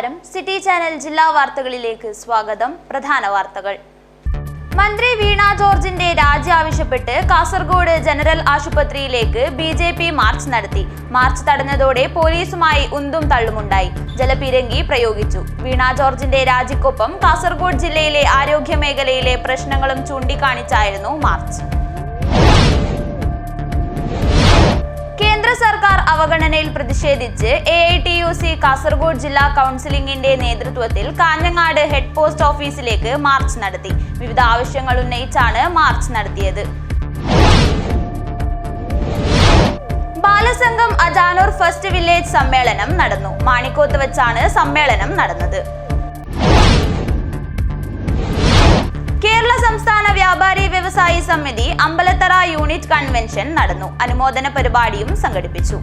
നമസ്കാരം. City channel ജില്ലാ വാർത്തകളിലേക്ക് സ്വാഗതം. പ്രധാന വാർത്തകൾ. മന്ത്രി വീണ ജോർജിന്റെ രാജി ആവശ്യപ്പെട്ട് കാസർഗോഡ് ജനറൽ ആശുപത്രിയിലേക്ക് BJP മാർച്ച് നടത്തി. മാർച്ച് തടഞ്ഞതോടെ പോലീസുമായി ഉന്തും തള്ളുമുണ്ടായി. ജലപീരങ്കി പ്രയോഗിച്ചു. വീണ ജോർജിന്റെ രാജിക്കൊപ്പം കാസർഗോഡ് ജില്ലയിലെ ആരോഗ്യ മേഖലയിലെ പ്രശ്നങ്ങളും ചൂണ്ടിക്കാണിച്ചായിരുന്നു മാർച്ച്. കേന്ദ്ര സർക്കാർ അവഗണനയിൽ പ്രതിഷേധിച്ച് AITUC കാസർഗോഡ് ജില്ലാ കൗൺസിലിംഗിന്റെ നേതൃത്വത്തിൽ കാഞ്ഞങ്ങാട് ഹെഡ് പോസ്റ്റ് ഓഫീസിലേക്ക് മാർച്ച് നടത്തി. വിവിധ ആവശ്യങ്ങൾ ഉന്നയിച്ചാണ് മാർച്ച് നടത്തിയത്. ബാലസംഘം അജാനൂർ ഫസ്റ്റ് വില്ലേജ് സമ്മേളനം നടന്നു. മാണിക്കോത്ത് വെച്ചാണ് സമ്മേളനം നടന്നത്. കേരള സംസ്ഥാന വ്യാപാരി വ്യവസായി സമിതി അമ്പലത്തറ യൂണിറ്റ് കൺവെൻഷൻ നടന്നു. അനുമോദന പരിപാടിയും സംഘടിപ്പിച്ചു.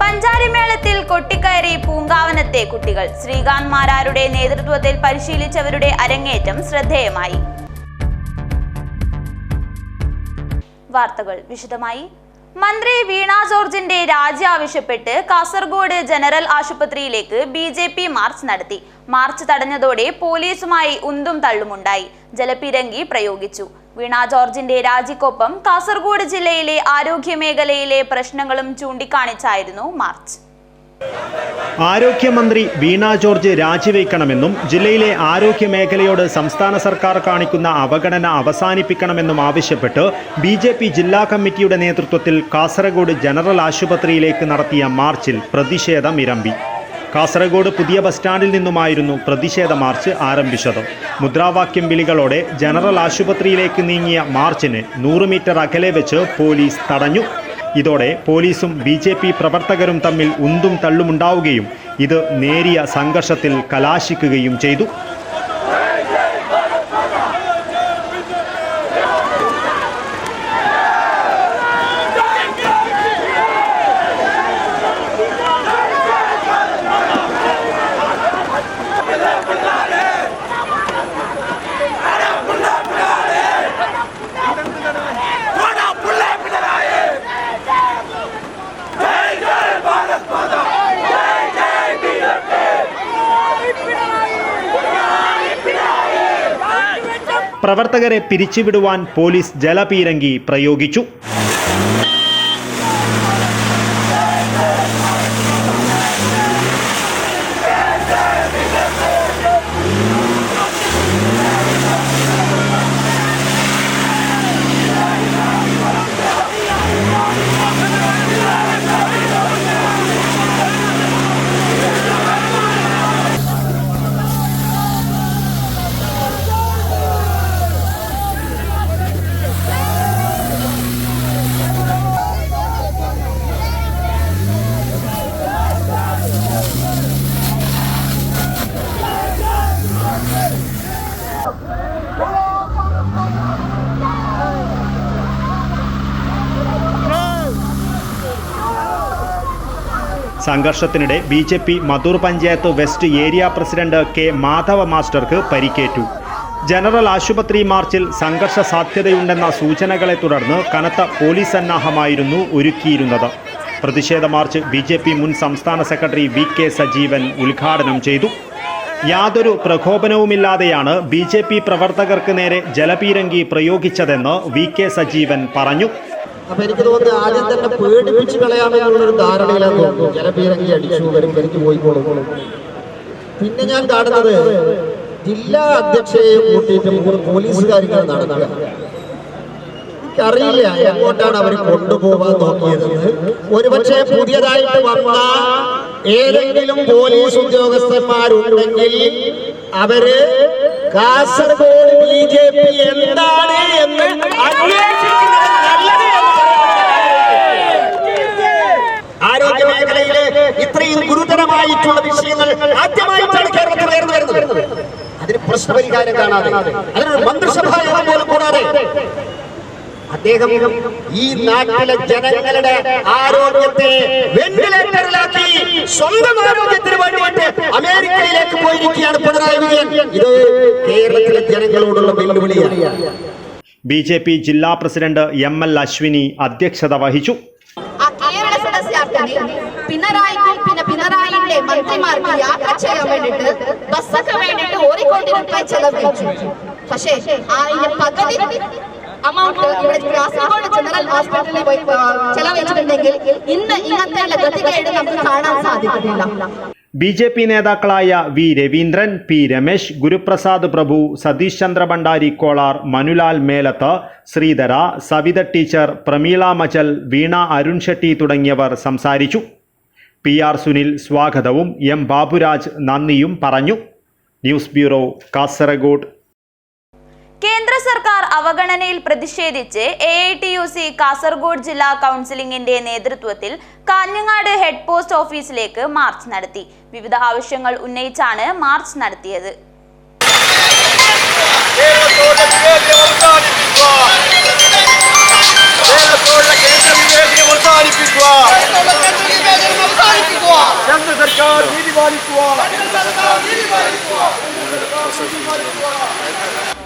പഞ്ചാരിമേളത്തിൽ കൊട്ടിക്കയറി പൂങ്കാവനത്തെ കുട്ടികൾ. ശ്രീകാന്ത് മാരാരുടെ നേതൃത്വത്തിൽ പരിശീലിച്ചവരുടെ അരങ്ങേറ്റം ശ്രദ്ധേയമായി. വാർത്തകൾ വിശദമായി. മന്ത്രി വീണ ജോർജിന്റെ രാജി ആവശ്യപ്പെട്ട് കാസർഗോഡ് ജനറൽ ആശുപത്രിയിലേക്ക് BJP മാർച്ച് നടത്തി. മാർച്ച് തടഞ്ഞതോടെ പോലീസുമായി ഉന്തും തള്ളുമുണ്ടായി. ജലപീരങ്കി പ്രയോഗിച്ചു. വീണ ജോർജിന്റെ രാജിക്കൊപ്പം കാസർഗോഡ് ജില്ലയിലെ ആരോഗ്യ മേഖലയിലെ പ്രശ്നങ്ങളും ചൂണ്ടിക്കാണിച്ചായിരുന്നു മാർച്ച്. ആരോഗ്യമന്ത്രി വീണ ജോർജ് രാജിവെക്കണമെന്നും ജില്ലയിലെ ആരോഗ്യ മേഖലയോട് സംസ്ഥാന സർക്കാർ കാണിക്കുന്ന അവഗണന അവസാനിപ്പിക്കണമെന്നും ആവശ്യപ്പെട്ട് BJP ജില്ലാ കമ്മിറ്റിയുടെ നേതൃത്വത്തിൽ കാസർഗോഡ് ജനറൽ ആശുപത്രിയിലേക്ക് നടത്തിയ മാർച്ചിൽ പ്രതിഷേധം ഇരമ്പി. കാസർഗോഡ് പുതിയ ബസ് സ്റ്റാൻഡിൽ നിന്നുമായിരുന്നു പ്രതിഷേധ മാർച്ച് ആരംഭിച്ചത്. മുദ്രാവാക്യം വിളികളോടെ ജനറൽ ആശുപത്രിയിലേക്ക് നീങ്ങിയ മാർച്ചിന് 100 മീറ്റർ അകലെ വെച്ച് പോലീസ് തടഞ്ഞു. ഇതോടെ പോലീസും BJP പ്രവർത്തകരും തമ്മിൽ ഉന്തും തള്ളുമുണ്ടാവുകയും ഇത് നേരിയ സംഘർഷത്തിൽ കലാശിക്കുകയും ചെയ്തു. പ്രവർത്തകരെ പിരിച്ചുവിടുവാൻ പോലീസ് ജലപീരങ്കി പ്രയോഗിച്ചു. സംഘർഷത്തിനിടെ BJP Madhur panchayat west area president K Madhava മാസ്റ്റർക്ക് പരിക്കേറ്റു. ജനറൽ ആശുപത്രി മാർച്ചിൽ സംഘർഷ സാധ്യതയുണ്ടെന്ന സൂചനകളെ തുടർന്ന് കനത്ത പോലീസ് സന്നാഹമായിരുന്നു ഒരുക്കിയിരുന്നത്. പ്രതിഷേധ മാർച്ച് BJP മുൻ സംസ്ഥാന സെക്രട്ടറി VK സജീവൻ ഉദ്ഘാടനം ചെയ്തു. യാതൊരു പ്രകോപനവുമില്ലാതെയാണ് BJP പ്രവർത്തകർക്ക് നേരെ ജലപീരങ്കി പ്രയോഗിച്ചതെന്ന് VK സജീവൻ പറഞ്ഞു. അപ്പൊ എനിക്ക് തോന്നുന്നു ആദ്യം തന്നെ പേടിപ്പിച്ച് കളയാമെന്നുള്ളൊരു ധാരണയിലാണ് തോന്നുന്നു. ജലപീരങ്കി അടിച്ചു എനിക്ക് പോയിക്കോളും. പിന്നെ ഞാൻ കാണുന്നത് ജില്ലാ അധ്യക്ഷയെ കൂട്ടിയിട്ട് 3 പോലീസുകാരികൾ നടക്കുക. എനിക്കറിയില്ല എങ്ങോട്ടാണ് അവർ കൊണ്ടുപോകാൻ നോക്കിയതെന്ന്. ഒരുപക്ഷെ പുതിയതായിട്ട് വന്ന ഏതെങ്കിലും പോലീസ് ഉദ്യോഗസ്ഥന്മാരുണ്ടെങ്കിൽ അവര് കാസർഗോഡ് BJP എന്താണ് എന്ന് അന്വേഷിക്കുന്നത് നല്ലത്. ആരോഗ്യ മേഖലയിലെ ഇത്രയും ഗുരുതരമായിട്ടുള്ള വിഷയങ്ങൾ ആദ്യമായിട്ടാണ് കേരളത്തിൽ ഉയർന്നു വരുന്നത്. അതിന് പ്രശ്നപരിഹാരം കാണാതെ, അതിനൊരു മന്ത്രിസഭാ യോഗം പോലും കൂടാതെ അദ്ദേഹം ഈ നാട്ടിലെ ജനങ്ങളുടെ ആരോഗ്യത്തെ വെന്റിലേറ്ററിലാക്കി സ്വന്തം ആരോഗ്യത്തിന് വേണ്ടിയിട്ട് അമേരിക്കയിലേക്ക് പോയിരിക്കുകയാണ് പിണറായി വിജയൻ. ഇത് കേരളത്തിലെ ജനങ്ങളോടുള്ള വെല്ലുവിളിയാണ്. BJP ജില്ലാ പ്രസിഡന്റ് ML അശ്വിനി അധ്യക്ഷത വഹിച്ചു. പിണറായി മന്ത്രിമാർക്ക് യാത്ര ചെയ്യാൻ വേണ്ടിയിട്ട് ബസ്സൊക്കെ വേണ്ടിയിട്ട് 1 കോടി രൂപ ചെലവഴിച്ചു. പക്ഷേ അതിന്റെ പകുതി amount ഇവിടെ കാസർഗോഡ് ജനറൽ ഹോസ്പിറ്റലിൽ പോയി ചെലവഴിച്ചിട്ടുണ്ടെങ്കിൽ ഇന്ന് ഇന്നത്തെ ഗതികേട് നമുക്ക് കാണാൻ സാധിക്കുന്നില്ല. ബി.ജെ.പി. നേതാക്കളായ വി. രവീന്ദ്രൻ, പി. രമേശ്, ഗുരുപ്രസാദ് പ്രഭു, സതീഷ് ചന്ദ്ര ഭണ്ഡാരി കോളാർ, മനുലാൽ മേലത്ത്, ശ്രീധര, സവിത ടീച്ചർ, പ്രമീള മചൽ, വീണ അരുൺ ഷെട്ടി തുടങ്ങിയവർ സംസാരിച്ചു. പി. ആർ. സുനിൽ സ്വാഗതവും എം. ബാബുരാജ് നന്ദിയും പറഞ്ഞു. News bureau, Kasaragod. കേന്ദ്ര സർക്കാർ അവഗണനയിൽ പ്രതിഷേധിച്ച് AITUC കാസർഗോഡ് ജില്ലാ കൗൺസിലിംഗിന്റെ നേതൃത്വത്തിൽ കാഞ്ഞങ്ങാട് ഹെഡ് പോസ്റ്റ് ഓഫീസിലേക്ക് മാർച്ച് നടത്തി. വിവിധ ആവശ്യങ്ങൾ ഉന്നയിച്ചാണ് മാർച്ച് നടത്തിയത്.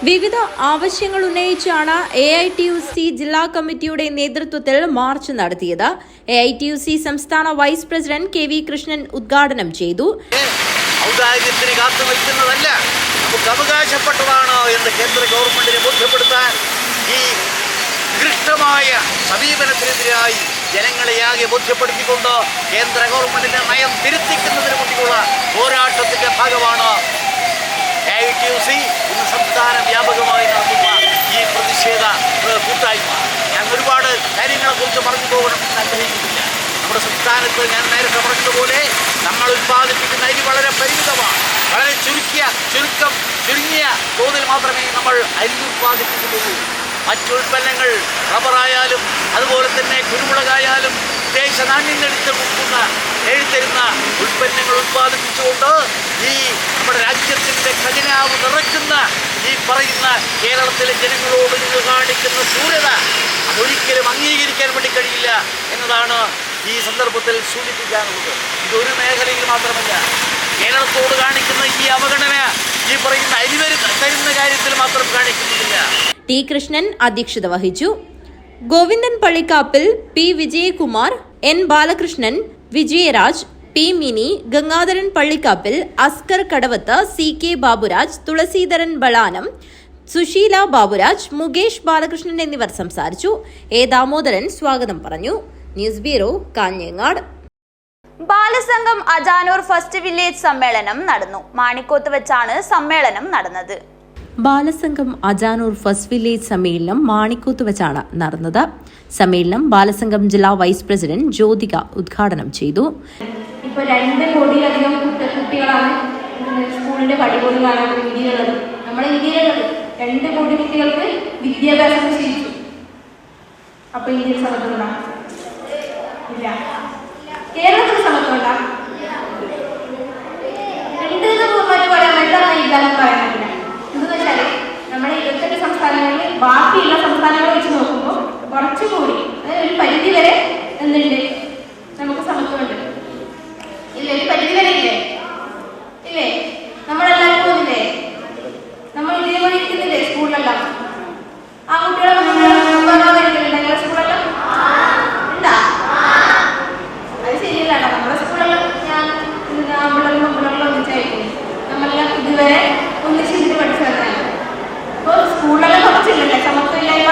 വിവിധ ആവശ്യങ്ങൾ ഉന്നയിച്ചാണ് AITUC ജില്ലാ കമ്മിറ്റിയുടെ നേതൃത്വത്തിൽ മാർച്ച് നടത്തിയത്. AITUC സംസ്ഥാന വൈസ് പ്രസിഡന്റ് KV കൃഷ്ണൻ ഉദ്ഘാടനം ചെയ്തു. ഔദാര്യത്തിന് കാത്തുവയ്ക്കുന്നതല്ല, നമുക്ക് അവകാശപ്പെട്ടതാണ് എന്ന് കേന്ദ്ര ഗവൺമെന്റിനെ ബോധ്യപ്പെടുത്താൻ ഈ ഉത്കൃഷ്ടമായ സമീപനത്തിനെതിരായി ജനങ്ങളെയാകെ ബോധ്യപ്പെടുത്തിക്കൊണ്ട് കേന്ദ്ര ഗവൺമെന്റിന്റെ നയം തിരുത്തിക്കുന്നതിന് വേണ്ടിയുള്ള പോരാട്ടത്തിന്റെ ഭാഗമാണ് AITUC ഇന്ന് സംസ്ഥാന വ്യാപകമായി നടത്തുന്ന ഈ പ്രതിഷേധ കൂട്ടായ്മ. ഞാൻ ഒരുപാട് കാര്യങ്ങളെക്കുറിച്ച് പറഞ്ഞു പോകണമെന്ന് ആഗ്രഹിക്കുന്നില്ല. നമ്മുടെ സംസ്ഥാനത്ത് ഞാൻ നേരത്തെ പറഞ്ഞതുപോലെ നമ്മൾ ഉൽപ്പാദിപ്പിക്കുന്ന അരി വളരെ പരിമിതമാണ്. വളരെ ചുരുങ്ങിയ തോതിൽ മാത്രമേ നമ്മൾ അരി ഉൽപ്പാദിപ്പിക്കുന്നുള്ളൂ. മറ്റുൽപ്പന്നങ്ങൾ റബ്ബറായാലും അതുപോലെ തന്നെ കുരുമുളകായാലും വിദേശ നാണ്യങ്ങളെടുത്ത് എഴുതരുന്ന ഉൽപ്പന്നങ്ങൾ ഉൽപ്പാദിപ്പിച്ചുകൊണ്ട് ഈ നമ്മുടെ രാജ്യത്തിൻ്റെ ഖജനാവ് നിറയ്ക്കുന്ന ഈ പറയുന്ന കേരളത്തിലെ ജനങ്ങളോട് നിങ്ങൾ കാണിക്കുന്ന ക്രൂരത അതൊരിക്കലും അംഗീകരിക്കാൻ വേണ്ടി കഴിയില്ല എന്നതാണ് ഈ സന്ദർഭത്തിൽ സൂചിപ്പിക്കാനുള്ളത്. ഇതൊരു മേഖലയിൽ മാത്രമല്ല, കേരളത്തോട് കാണിക്കുന്ന ഈ അവഗണന ഈ പറയുന്ന അരിവര് തരുന്ന കാര്യത്തിൽ മാത്രം കാണിക്കുന്നില്ല. ടി കൃഷ്ണൻ അധ്യക്ഷത വഹിച്ചു. Govindan Pallikkappil, P. Vijayakumar, N. Balakrishnan, Vijayaraj, P. Mini, Gangadharan Pallikkappil, Askar Kadavath, CK Baburaj, Thulasidharan Balanam, Susheela Baburaj, Mukesh Balakrishnan എന്നിവർ സംസാരിച്ചു. A. ദാമോദരൻ സ്വാഗതം പറഞ്ഞു. News bureau, Kanhangad. Balasangham Ajanur first village സമ്മേളനം നടന്നു. മാണിക്കോത്ത് വെച്ചാണ് സമ്മേളനം നടന്നത്. ബാലസംഘം അജാനൂർ ഫസ്റ്റ് വില്ലേജ് സമ്മേളനം മാണിക്കോത്ത് വെച്ചാണ് നടന്നത്. സമ്മേളനം ബാലസംഘം ജില്ലാ വൈസ് പ്രസിഡന്റ് ജ്യോതിക ഉദ്ഘാടനം ചെയ്തു. ഇപ്പോൾ 2 കോടിയിലധികം കുട്ടികളാണ് സ്കൂളിന്റെ പടിപോലും കാണാത്ത രീതിയിലുള്ളത്. നമ്മുടെ ഇന്ത്യയിലുള്ളത് 2 കോടി കുട്ടികൾക്ക് വിദ്യാഭ്യാസം ശീലിച്ചു. അപ്പൊ ഇന്ത്യയിൽ സമത്വം ഇല്ല. കേരളത്തിൽ സമത്വം ഇല്ല. ഇല്ലാന്ന് പറയാൻ പറ്റില്ല. എന്താണെന്ന് വെച്ചാല് നമ്മുടെ 28 സംസ്ഥാനങ്ങളിൽ ബാക്കിയുള്ള സംസ്ഥാനങ്ങൾ വെച്ച് നോക്കുമ്പോൾ കുറച്ചുകൂടി അതായത് ഒരു പരിധി വരെ എന്തുണ്ട്, നമുക്ക് സമത്വമുണ്ട്. ഇല്ലേ? ഒരു പരിധി വരെ ഇല്ലേ? ഇല്ലേ? നമ്മളെല്ലാവരും പോകുന്നില്ലേ? നമ്മൾ ഇതേപോലെ ഇരിക്കുന്നില്ലേ സ്കൂളിലെല്ലാം? ആൺകുട്ടികളെ സ്കൂളെല്ലാം ഉണ്ടാ? അത് ശരിയല്ല. നമ്മുടെ സ്കൂളെല്ലാം ഞാൻ ആമ്പിളെല്ലാം ഒന്നിച്ചായിരിക്കും. നമ്മളെല്ലാം ഇതുവരെ ഒന്നിച്ചിട്ട് പഠിച്ചതാണ്. അപ്പോൾ സ്കൂളെല്ലാം കുറച്ചില്ലല്ലേ സമത്വമില്ലായ്മ.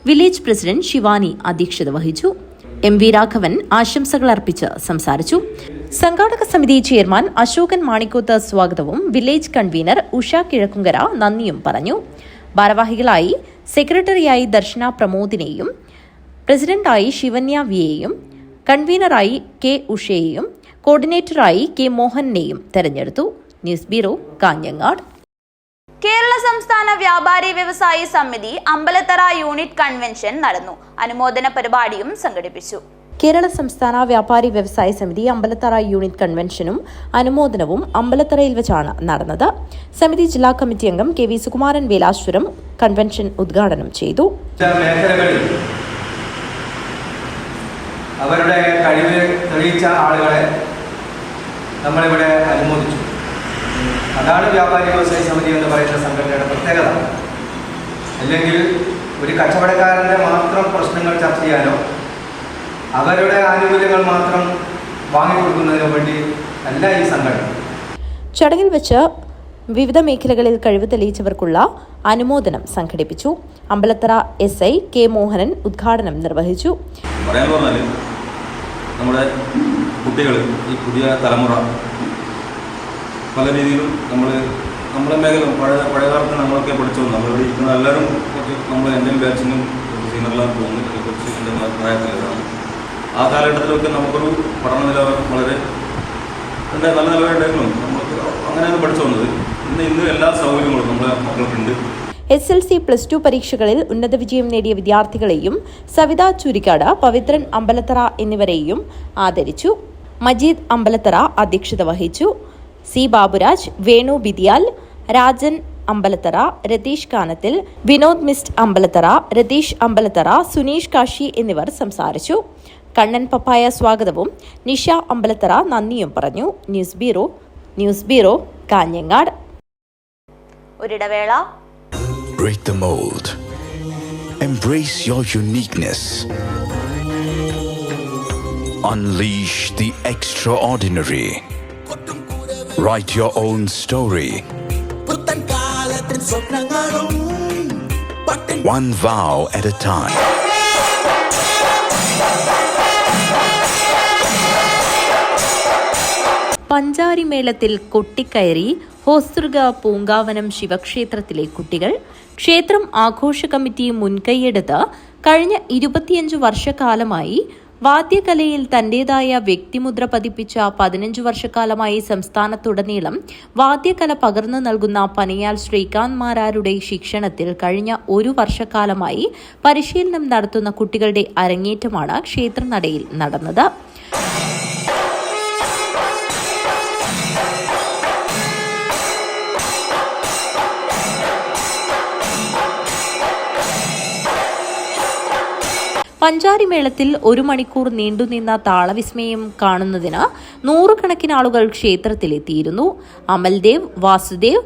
വില്ലേജ് പ്രസിഡന്റ് ശിവാനി അധ്യക്ഷത വഹിച്ചു. MV രാഘവൻ ആശംസകൾ അർപ്പിച്ച് സംസാരിച്ചു. സംഘാടക സമിതി ചെയർമാൻ അശോകൻ മാണിക്കോത്ത് സ്വാഗതവും വില്ലേജ് കൺവീനർ ഉഷ കിഴക്കുങ്കര നന്ദിയും പറഞ്ഞു. ഭാരവാഹികളായി സെക്രട്ടറിയായി ദർശന പ്രമോദിനെയും, പ്രസിഡന്റായി ശിവന്യ വിയെയും, കൺവീനറായി K. ഉഷയെയും, കോർഡിനേറ്ററായി K. മോഹനെയും തെരഞ്ഞെടുത്തു. News bureau, Kanhangad. കേരള സംസ്ഥാന വ്യാപാരി വ്യവസായി സമിതി അമ്പലത്തറ യൂണിറ്റ് കൺവെൻഷൻ നടന്നു. അനുമോദന പരിപാടിയും സംഘടിപ്പിച്ചു. കേരള സംസ്ഥാന വ്യാപാരി വ്യവസായ സമിതി അമ്പലത്തറ യൂണിറ്റ് കൺവെൻഷനും അനുമോദനവും അമ്പലത്തറയിൽ വെച്ചാണ് നടന്നത്. സമിതി ജില്ലാ കമ്മിറ്റി അംഗം KV സുകുമാരൻ വേലാശ്വരം കൺവെൻഷൻ ഉദ്ഘാടനം ചെയ്തു. അവരുടെ കഴിവ് തെളിയിച്ച ആളുകളെ നമ്മളിവിടെ അനുമോദിച്ചു. അതാണ് വ്യാപാരി വ്യവസായ സമിതി എന്ന് പറയുന്ന സംഘടനയുടെ പ്രത്യേകത. അല്ലെങ്കിൽ ഒരു കച്ചവടക്കാരൻ്റെ മാത്രം പ്രശ്നങ്ങൾ ചർച്ച ചെയ്യാനോ അവരുടെ ആനുകൂല്യങ്ങൾ മാത്രം വാങ്ങിക്കൊടുക്കുന്നതിനോ വേണ്ടി അല്ല ഈ സംഘടന. ചടങ്ങിൽ വെച്ച് വിവിധ മേഖലകളിൽ കഴിവ് തെളിയിച്ചവർക്കുള്ള അനുമോദനം സംഘടിപ്പിച്ചു. അമ്പലത്തറ SI K മോഹനൻ ഉദ്ഘാടനം നിർവഹിച്ചു. പറയാൻ പറഞ്ഞാൽ നമ്മുടെ കുട്ടികൾ, ഈ പുതിയ തലമുറ പല രീതിയിലും നമ്മളെ മേഖല പഴയ കാലത്ത് നമ്മളൊക്കെ പഠിച്ചു. നമ്മളിവിടെ ഇരിക്കുന്ന എല്ലാവരും നമ്മൾ എൻ്റെ ബാച്ചിനും സീനിയറിലാണ് പോകുന്നത്. കുറച്ച് എൻ്റെ പ്രായത്തിലാണ്. ആ കാലഘട്ടത്തിലൊക്കെ നമുക്കൊരു പഠന നിലവാരം വളരെ നല്ല നിലവാരമുണ്ടായിരുന്നു. നമ്മൾക്ക് അങ്ങനെയാണ് പഠിച്ചു വന്നത്. ഇന്ന് എല്ലാ സൗകര്യങ്ങളും നമ്മുടെ മക്കൾക്കുണ്ട്. SLC +2 പരീക്ഷകളിൽ ഉന്നത വിജയം നേടിയ വിദ്യാർത്ഥികളെയും സവിത ചുരിക്കാട്, പവിത്രൻ അമ്പലത്തറ എന്നിവരെയും ആദരിച്ചു. മജീദ് അമ്പലത്തറ അധ്യക്ഷത വഹിച്ചു. C ബാബുരാജ്, വേണു ബിദിയാൽ, രാജൻ അമ്പലത്തറ, രതീഷ് കാനത്തിൽ, വിനോദ് മിസ്റ്റ് അമ്പലത്തറ, രതീഷ് അമ്പലത്തറ, സുനീഷ് കാശി എന്നിവർ സംസാരിച്ചു. കണ്ണൻ പപ്പായ സ്വാഗതവും നിഷ അമ്പലത്തറ നന്ദിയും പറഞ്ഞു. News bureau Kanhangad. ഒരിടവേള. Break the mold. Embrace your uniqueness. Unleash the extraordinary. Write your own story. One vow at a time. പഞ്ചാരിമേളത്തിൽ കൊട്ടിക്കയറി ഹോസ്തൃക പൂങ്കാവനം ശിവക്ഷേത്രത്തിലെ കുട്ടികൾ. ക്ഷേത്രം ആഘോഷ കമ്മിറ്റി മുൻകൈയെടുത്ത് കഴിഞ്ഞ 25 വർഷക്കാലമായി വാദ്യകലയിൽ തന്റേതായ വ്യക്തിമുദ്ര പതിപ്പിച്ച 15 വർഷക്കാലമായി സംസ്ഥാനത്തുടനീളം വാദ്യകല പകർന്നു നൽകുന്ന പനയാൽ ശ്രീകാന്ത് മാരാരുടെ ശിക്ഷണത്തിൽ കഴിഞ്ഞ 1 വർഷക്കാലമായി പരിശീലനം നടത്തുന്ന കുട്ടികളുടെ അരങ്ങേറ്റമാണ് ക്ഷേത്രനടയിൽ നടന്നത്. പഞ്ചാരിമേളത്തിൽ 1 മണിക്കൂർ നീണ്ടുനിന്ന താളവിസ്മയം കാണുന്നതിന് 100 കണക്കിന് ആളുകൾ ക്ഷേത്രത്തിലെത്തിയിരുന്നു. അമൽദേവ്, വാസുദേവ്,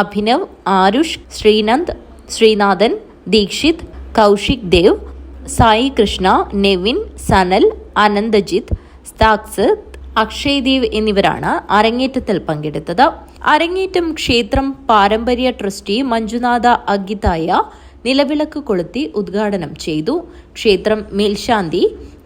അഭിനവ്, ആരുഷ്, ശ്രീനാഥൻ, ദീക്ഷിത്, കൗശിക് ദേവ്, സായി കൃഷ്ണ, നെവിൻ, സനൽ, അനന്തജിത്ത്, സ്താക്സ്, അക്ഷയ് ദേവ് എന്നിവരാണ് അരങ്ങേറ്റത്തിൽ പങ്കെടുത്തത്. അരങ്ങേറ്റം ക്ഷേത്രം പാരമ്പര്യ ട്രസ്റ്റി മഞ്ജുനാഥ അഗിതായ നിലവിളക്ക് കൊളുത്തി ഉദ്ഘാടനം ചെയ്തു. ക്ഷേത്രം മേൽശാന്തി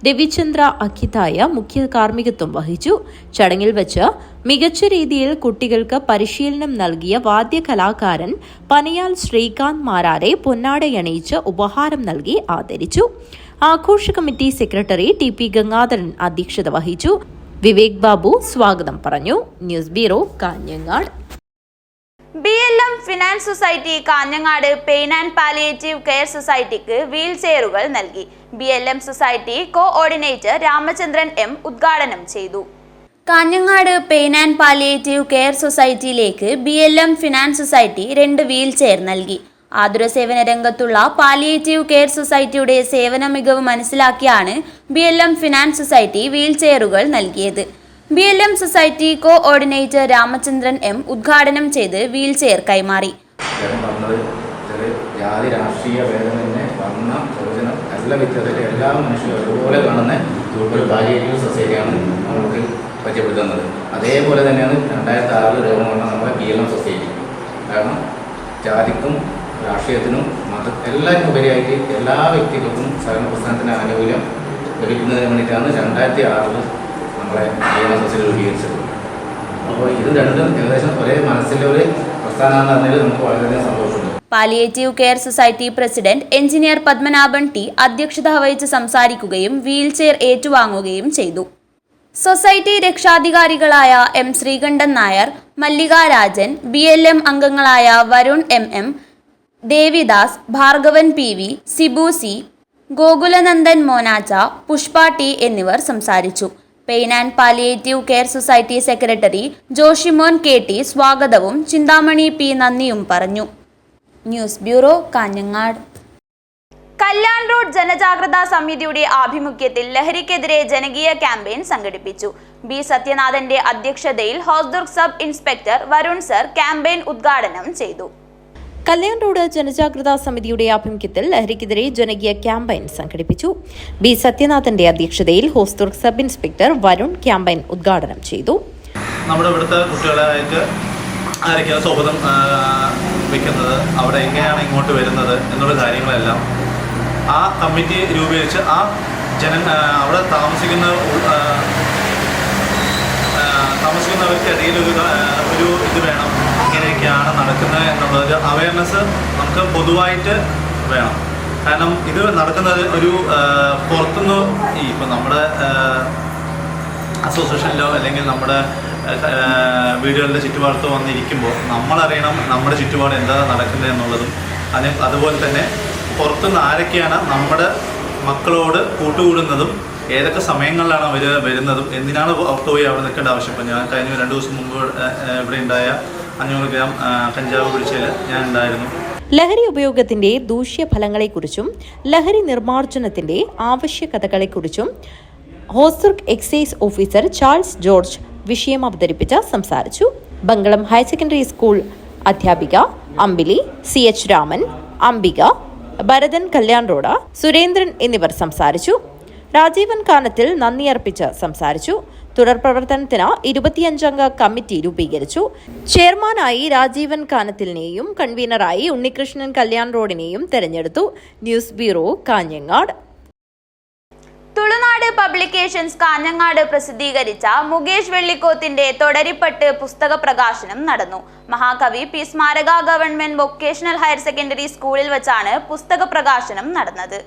രവിചന്ദ്ര അഖിതായ മുഖ്യ കാർമ്മികത്വം വഹിച്ചു. ചടങ്ങിൽ വെച്ച് മികച്ച രീതിയിൽ കുട്ടികൾക്ക് പരിശീലനം നൽകിയ വാദ്യകലാകാരൻ പനയാൽ ശ്രീകാന്ത് മാരാരെ പൊന്നാടയണിയിച്ച് ഉപഹാരം നൽകി ആദരിച്ചു. ആഘോഷ കമ്മിറ്റി സെക്രട്ടറി TP ഗംഗാധരൻ അധ്യക്ഷത വഹിച്ചു. വിവേക് ബാബു സ്വാഗതം പറഞ്ഞു. News bureau Kanhangad. BLM finance society Kanhangad pain and palliative care സൊസൈറ്റിക്ക് വീൽ ചെയറുകൾ നൽകി. BLM society coordinator Ramachandran M ഉദ്ഘാടനം ചെയ്തു. Kanhangad pain and palliative care സൊസൈറ്റിയിലേക്ക് BLM finance society 2 wheel chair നൽകി. ആതുര സേവന രംഗത്തുള്ള പാലിയേറ്റീവ് കെയർ സൊസൈറ്റിയുടെ സേവന മികവ് മനസ്സിലാക്കിയാണ് BLM ഫിനാൻസ് സൊസൈറ്റി വീൽ ചെയറുകൾ നൽകിയത്. BLM society coordinator Ramachandran M ഉദ്ഘാടനം ചെയ്ത് വീൽ ചെയർ കൈമാറി. ജാതി രാഷ്ട്രീയ ഭേദമന്യേ വർണ്ണ പ്രവചനം എല്ലാ വ്യക്തികളിലും എല്ലാ മനുഷ്യരും ഒരുപോലെ കാണുന്ന ഒരു പാലിയേറ്റീവ് സൊസൈറ്റിയാണ് നമുക്ക് പരിചയപ്പെടുത്തുന്നത്. അതേപോലെ തന്നെയാണ് 2006 രൂപം കൊണ്ട നമ്മുടെ BLM സൊസൈറ്റി. കാരണം ജാതിക്കും രാഷ്ട്രീയത്തിനും എല്ലാവർക്കും ഉപരിയായിട്ട് എല്ലാ വ്യക്തികൾക്കും സഹകരണ പ്രസ്ഥാനത്തിൻ്റെ ആനുകൂല്യം ലഭിക്കുന്നതിന് വേണ്ടിയിട്ടാണ് 2006 നമ്മളെ BLM സൊസൈറ്റി രൂപീകരിച്ചത്. അപ്പോൾ ഇത് രണ്ടും ഏകദേശം ഒരേ മനസ്സിലെ ഒരു പ്രസ്ഥാനമാണെന്ന് പറഞ്ഞാൽ നമുക്ക് വളരെയധികം സന്തോഷമുണ്ട്. Palliative care society president engineer Padmanabhan T അധ്യക്ഷത വഹിച്ച് സംസാരിക്കുകയും വീൽ ചെയർ ഏറ്റുവാങ്ങുകയും ചെയ്തു. സൊസൈറ്റി രക്ഷാധികാരികളായ M ശ്രീകണ്ഠൻ നായർ, മല്ലിക രാജൻ, BLM അംഗങ്ങളായ Varun MM, Devidas, Bhargavan PV, Sibu C, ഗോകുലനന്ദൻ Monacha, Pushpa T എന്നിവർ സംസാരിച്ചു. Pain and palliative care society secretary Joshimon KT സ്വാഗതവും ചിന്താമണി P നന്ദിയും പറഞ്ഞു. News bureau Kanhangad. Kalyan road ജനജാഗ്രതാ സമിതിയുടെ ആഭിമുഖ്യത്തിൽ ലഹരിക്കെതിരെ ജനകീയ ക്യാമ്പയിൻ സംഘടിപ്പിച്ചു. B സത്യനാഥന്റെ അധ്യക്ഷതയിൽ Hosdurg sub inspector Varun sir campaign ഉദ്ഘാടനം ചെയ്തു. കല്യാൺ റോഡ് ജനജാഗ്രതാ സമിതിയുടെ ആഭിമുഖ്യത്തിൽ ലഹരിക്കെതിരെ ജനകീയ ക്യാമ്പയിൻ സംഘടിപ്പിച്ചു. B സത്യനാഥന്റെ അധ്യക്ഷതയിൽ Hosdurg sub inspector Varun campaign ഉദ്ഘാടനം ചെയ്തു. നമ്മുടെ ഇവിടുത്തെ കുട്ടികളായിട്ട് ആരൊക്കെയാണ് സൗഹൃദം വയ്ക്കുന്നത്, അവിടെ എങ്ങനെയാണ് ഇങ്ങോട്ട് വരുന്നത് എന്നുള്ള കാര്യങ്ങളെല്ലാം ആ കമ്മിറ്റി രൂപീകരിച്ച് ആ അവിടെ താമസിക്കുന്നവർക്കിടയിൽ ഒരു ഇത് വേണം, ഇങ്ങനെയൊക്കെയാണ് നടക്കുന്നത് എന്നുള്ളൊരു അവയർനെസ് നമുക്ക് പൊതുവായിട്ട് വേണം. കാരണം ഇത് നടക്കുന്നത് ഒരു പുറത്തുനിന്ന് ഇപ്പം നമ്മുടെ അസോസിയേഷനിലോ അല്ലെങ്കിൽ നമ്മുടെ വീടുകളുടെ ചുറ്റുപാടത്തോ വന്നിരിക്കുമ്പോൾ നമ്മളറിയണം നമ്മുടെ ചുറ്റുപാട് എന്താ നടക്കുന്നത് എന്നുള്ളതും അതുപോലെ തന്നെ പുറത്തുനിന്ന് ആരൊക്കെയാണ് നമ്മുടെ മക്കളോട് കൂട്ടുകൂടുന്നതും ഏതൊക്കെ സമയങ്ങളിലാണ് അവർ വരുന്നതും എന്തിനാണ് പുറത്തു പോയി അവിടെ നിൽക്കേണ്ട ആവശ്യം. ഇപ്പം ഞാൻ കഴിഞ്ഞ 2 ദിവസം മുമ്പ് ഇവിടെ ഉണ്ടായ 500 ഗ്രാം കഞ്ചാവ് പിടിച്ചതിൽ ഞാൻ ഉണ്ടായിരുന്നു. ലഹരി ഉപയോഗത്തിന്റെ ദൂഷ്യഫലങ്ങളെക്കുറിച്ചും ലഹരി നിർമ്മാർജ്ജനത്തിന്റെ ആവശ്യകതകളെക്കുറിച്ചും Hosdurg excise officer Charles George വിഷയം അവതരിപ്പിച്ച് സംസാരിച്ചു. ബംഗളം ഹയർ സെക്കൻഡറി സ്കൂൾ അധ്യാപിക അമ്പിലി, CH രാമൻ, അംബിക, ഭരതൻ കല്യാൺ റോഡ്, സുരേന്ദ്രൻ എന്നിവർ സംസാരിച്ചു. രാജീവൻ കാനത്തിൽ നന്ദി അർപ്പിച്ച് സംസാരിച്ചു. തുടർ പ്രവർത്തനത്തിന് 25-അംഗ കമ്മിറ്റി രൂപീകരിച്ചു. ചെയർമാനായി രാജീവൻ കാനത്തിലിനെയും കൺവീനറായി ഉണ്ണികൃഷ്ണൻ കല്യാൺ റോഡിനെയും തെരഞ്ഞെടുത്തു. News bureau, Kanhangad. Tulunad publications Kanhangad പ്രസിദ്ധീകരിച്ച മുകേഷ് വെള്ളിക്കോത്തിന്റെ തൊടരിപ്പട്ട് പുസ്തക പ്രകാശനം നടന്നു. മഹാകവി പി സ്മാരക ഗവൺമെന്റ് വൊക്കേഷണൽ ഹയർ സെക്കൻഡറി സ്കൂളിൽ വെച്ചാണ് പുസ്തക പ്രകാശനം നടന്നത്.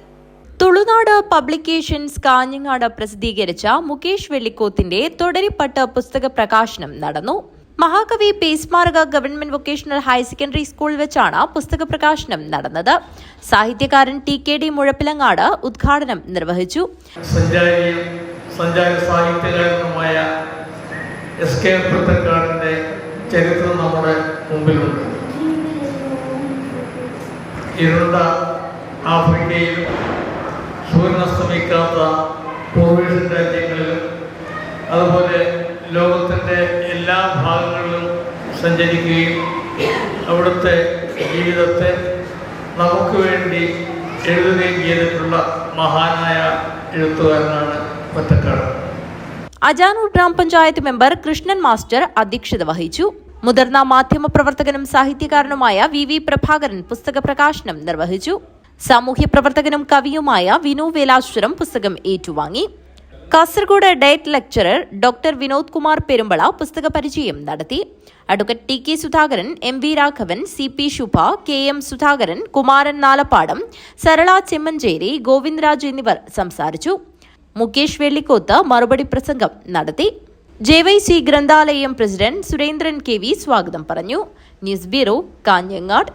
തുളുനാട് പബ്ലിക്കേഷൻസ് കാഞ്ഞങ്ങാട് പ്രസിദ്ധീകരിച്ച മുകേഷ് വെള്ളിക്കോത്തിന്റെ തൊടരിപ്പട്ട് പുസ്തക പ്രകാശനം നടന്നു. മഹാകവി പി സ്മാരക ഗവൺമെന്റ് വൊക്കേഷണൽ ഹയർ സെക്കൻഡറി സ്കൂളിൽ വെച്ചാണ് പുസ്തക പ്രകാശനം നടന്നത്. സാഹിത്യകാരൻ TKD മുഴപ്പിലങ്ങാട് ഉദ്ഘാടനം നിർവഹിച്ചു. സഞ്ചാര സാഹിത്യകാരനുമായ SK പൊറ്റക്കാടിന്റെ ചരിത്രം നമ്മുടെ മുമ്പിലുണ്ട്. ഇരുണ്ട ആഫ്രിക്കയിലും സൂര്യനസ്തമിക്കാത്ത പൂർവേഷ്യൻ രാജ്യങ്ങളിലും അതുപോലെ ലോകത്തിൻ്റെ എല്ലാ ഭാഗങ്ങളിലും സഞ്ചരിക്കുകയും അവിടുത്തെ ജീവിതത്തെ നമുക്ക് വേണ്ടി എഴുതുകയും ചെയ്തിട്ടുള്ള മഹാനായ എഴുത്തുകാരനാണ് പൊറ്റക്കാട്. അജാനൂർ ഗ്രാമപഞ്ചായത്ത് മെമ്പർ കൃഷ്ണൻ മാസ്റ്റർ അധ്യക്ഷത വഹിച്ചു. മുതിർന്ന മാധ്യമപ്രവർത്തകനും സാഹിത്യകാരനുമായ VV പ്രഭാകരൻ പുസ്തക പ്രകാശനം നിർവഹിച്ചു. സാമൂഹ്യ പ്രവർത്തകനും കവിയുമായ വിനു വേലാശ്വരം പുസ്തകം ഏറ്റുവാങ്ങി. Kasaragod DIET lecturer doctor Vinod Kumar Perumbala പുസ്തക പരിചയം നടത്തി. Advocate TK Sudhakaran, MV Raghavan, CP Shubha, KM Sudhakaran, Kumaran Nalappadam, Sarala Chemmancheri, Govindaraj എന്നിവർ സംസാരിച്ചു. മുകേഷ് വെള്ളിക്കോത്ത് മറുപടി പ്രസംഗം നടത്തി. JYC ഗ്രന്ഥാലയം പ്രസിഡന്റ് സുരേന്ദ്രൻ KV സ്വാഗതം പറഞ്ഞു. News bureau, Kanhangad.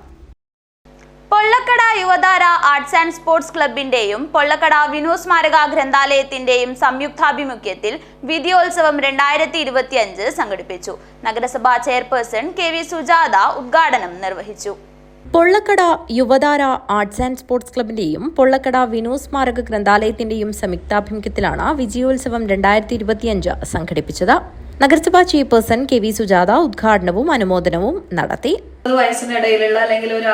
Pollakkada Yuvathara arts and sports ക്ലബിന്റെയും പൊള്ളക്കട വിനു സ്മാരക ഗ്രന്ഥാലയത്തിന്റെയും സംയുക്താഭിമുഖ്യത്തിൽ വിദ്യോത്സവം 2025 സംഘടിപ്പിച്ചു. നഗരസഭാ ചെയർപേഴ്സൺ KV സുജാത ഉദ്ഘാടനം നിർവഹിച്ചു. Pollakkada Yuvathara arts and sports ക്ലബിന്റെയും പൊള്ളക്കട വിനു സ്മാരക ഗ്രന്ഥാലയത്തിന്റെയും സംയുക്താഭിമുഖ്യത്തിലാണ് വിജയോത്സവം 2025 സംഘടിപ്പിച്ചത്. നഗരസഭാ ചെയർപേഴ്സൺ KV സുജാത ഉദ്ഘാടനവും അനുമോദനവും നടത്തി. വയസ്സിനിടയിലുള്ള അല്ലെങ്കിൽ ഒരു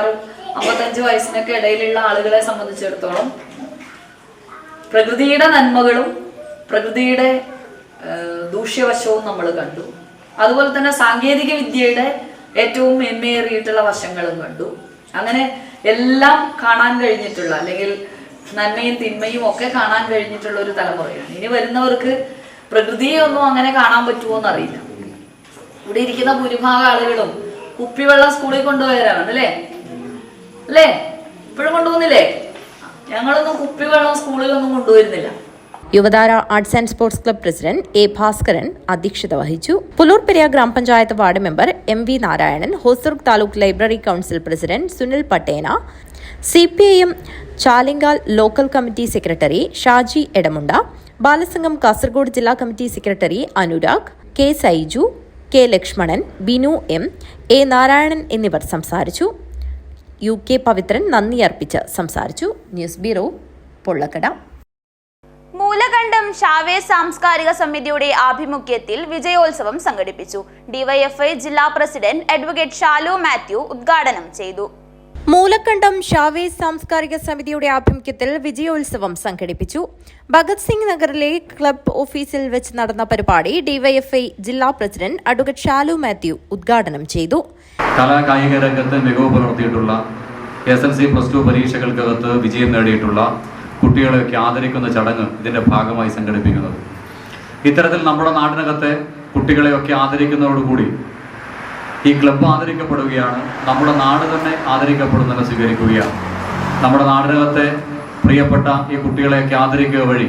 55 വയസ്സിനൊക്കെ ഇടയിലുള്ള ആളുകളെ സംബന്ധിച്ചിടത്തോളം പ്രകൃതിയുടെ നന്മകളും പ്രകൃതിയുടെ ദൂഷ്യവശവും നമ്മൾ കണ്ടു. അതുപോലെ തന്നെ സാങ്കേതിക വിദ്യയുടെ ഏറ്റവും മേന്മയേറിയിട്ടുള്ള വശങ്ങളും കണ്ടു. അങ്ങനെ എല്ലാം കാണാൻ കഴിഞ്ഞിട്ടുള്ള അല്ലെങ്കിൽ നന്മയും തിന്മയും ഒക്കെ കാണാൻ കഴിഞ്ഞിട്ടുള്ള ഒരു തലമുറയാണ്. ഇനി വരുന്നവർക്ക് പ്രകൃതിയെ ഒന്നും അങ്ങനെ കാണാൻ പറ്റുമോ എന്നറിയില്ല. ഇവിടെ ഇരിക്കുന്ന ഭൂരിഭാഗം ആളുകളും കുപ്പിവെള്ളം സ്കൂളിൽ കൊണ്ടുപോയവരാണ് അല്ലേ? ഇപ്പോഴും കൊണ്ടുപോകുന്നില്ലേ? ഞങ്ങളൊന്നും കുപ്പിവെള്ളം സ്കൂളിലൊന്നും കൊണ്ടുവരുന്നില്ല. Yuvathara arts and sports club president A Bhaskaran അധ്യക്ഷത വഹിച്ചു. Pullurperiya grama panchayat ward member MV Narayanan, Hosdurg taluk library council president Sunil Pattena, CPIM Chalingal local committee secretary Shaji Edamunda, Balasangham Kasaragod ജില്ലാ committee secretary Anurag, K Saiju, K Lakshmanan, Binu M, A Narayanan എന്നിവർ സംസാരിച്ചു. UK പവിത്രൻ നന്ദി അർപ്പിച്ച് സംസാരിച്ചു. News bureau, Pollakkada. മൂലകണ്ഠം ഷാവേ സാംസ്കാരിക സമിതിയുടെ ആഭിമുഖ്യത്തിൽ വിജയോത്സവം സംഘടിപ്പിച്ചു. DYFI ജില്ലാ പ്രസിഡന്റ് അഡ്വക്കേറ്റ് ഷാലു മാത്യു ഉദ്ഘാടനം ചെയ്തു. മൂലക്കണ്ടം ഷാവേസ് സാംസ്കാരിക സമിതിയുടെ ആഭിമുഖ്യത്തിൽ വിജയോത്സവം സംഘടിപ്പിച്ചു. ഭഗത് സിംഗ് നഗറിലെ ക്ലബ് ഓഫീസിൽ വെച്ച് നടന്ന പരിപാടി ഡിവൈഎഫ്ഐ ജില്ലാ പ്രസിഡന്റ് അഡ്വക്കേറ്റ് ഷാലു മാത്യു ഉദ്ഘാടനം ചെയ്തു. കലാകായിക രംഗത്ത് മികവ് പുലർത്തിയിട്ടുള്ള SLC +2 പരീക്ഷകൾക്കകത്ത് വിജയം നേടിയിട്ടുള്ള കുട്ടികളെയൊക്കെ ആദരിക്കുന്ന ചടങ്ങ് ഇതിന്റെ ഭാഗമായി സംഘടിപ്പിക്കുന്നത്. ഇത്തരത്തിൽ നമ്മുടെ നാടിനകത്തെ കുട്ടികളെയൊക്കെ ആദരിക്കുന്നതോടുകൂടി ഈ ക്ലബ്ബ് ആദരിക്കപ്പെടുകയാണ്, നമ്മുടെ നാട് തന്നെ ആദരിക്കപ്പെടുന്നത് സ്വീകരിക്കുകയാണ്. നമ്മുടെ നാടിനകത്തെ പ്രിയപ്പെട്ട ഈ കുട്ടികളെയൊക്കെ ആദരിക്കുക വഴി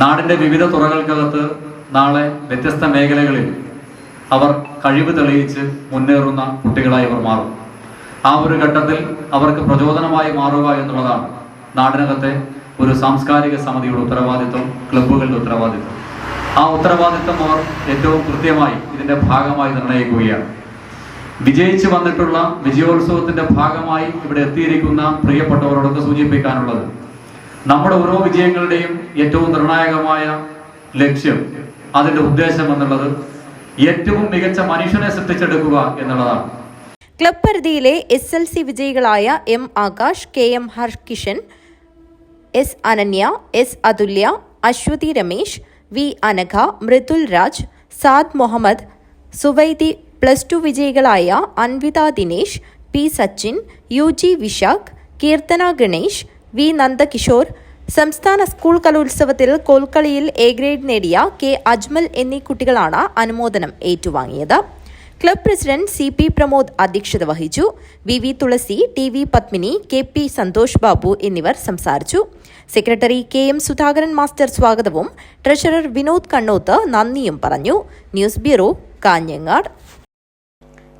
നാടിൻ്റെ വിവിധ തുറകൾക്കകത്ത് നാളെ വ്യത്യസ്ത മേഖലകളിൽ അവർ കഴിവ് തെളിയിച്ച് മുന്നേറുന്ന കുട്ടികളായി അവർ മാറും. ആ ഒരു ഘട്ടത്തിൽ അവർക്ക് പ്രചോദനമായി മാറുക എന്നുള്ളതാണ് നാടിനകത്തെ ഒരു സാംസ്കാരിക സമിതിയുടെ ഉത്തരവാദിത്വം, ക്ലബ്ബുകളുടെ ഉത്തരവാദിത്വം. ആ ഉത്തരവാദിത്വം അവർ ഏറ്റവും കൃത്യമായി ഇതിൻ്റെ ഭാഗമായി നിർണ്ണയിക്കുകയാണ്. വിജയിച്ചു വന്നിട്ടുള്ള വിജയോത്സവത്തിന്റെ ഭാഗമായി ഇവിടെ എത്തിയിരിക്കുന്ന പ്രിയപ്പെട്ടവരോടൊക്കെ സൂചിപ്പിക്കാനുള്ളത്, നമ്മുടെ ഓരോ വിജയങ്ങളുടെയും ഏറ്റവും നിർണായകമായ ലക്ഷ്യം, അതിന്റെ ഉദ്ദേശം എന്നുള്ളത് ഏറ്റവും മികച്ച മനുഷ്യനെ സൃഷ്ടിച്ചെടുക്കുക എന്നുള്ളതാണ്. ക്ലബ് പരിധിയിലെ SLC വിജയികളായ M Akash, KM Harkishan, S Ananya, S Athulya, Aswathy Ramesh, V Anagha, Mridul Raj, Saad Muhammad, Suvaidi +2 വിജയികളായ Anvitha Dinesh, P Sachin, UG Vishakh, Keerthana Ganesh, V Nandakishore, സംസ്ഥാന സ്കൂൾ കലോത്സവത്തിൽ കോൽക്കളിയിൽ A ഗ്രേഡ് നേടിയ K അജ്മൽ എന്നീ കുട്ടികളാണ് അനുമോദനം ഏറ്റുവാങ്ങിയത്. ക്ലബ് പ്രസിഡന്റ് CP പ്രമോദ് അധ്യക്ഷത വഹിച്ചു. VV തുളസി, TV പത്മിനി, KP സന്തോഷ് ബാബു എന്നിവർ സംസാരിച്ചു. സെക്രട്ടറി KM സുധാകരൻ മാസ്റ്റർ സ്വാഗതവും ട്രഷറർ വിനോദ് കണ്ണോത്ത് നന്ദിയും പറഞ്ഞു. News bureau, Kanhangad.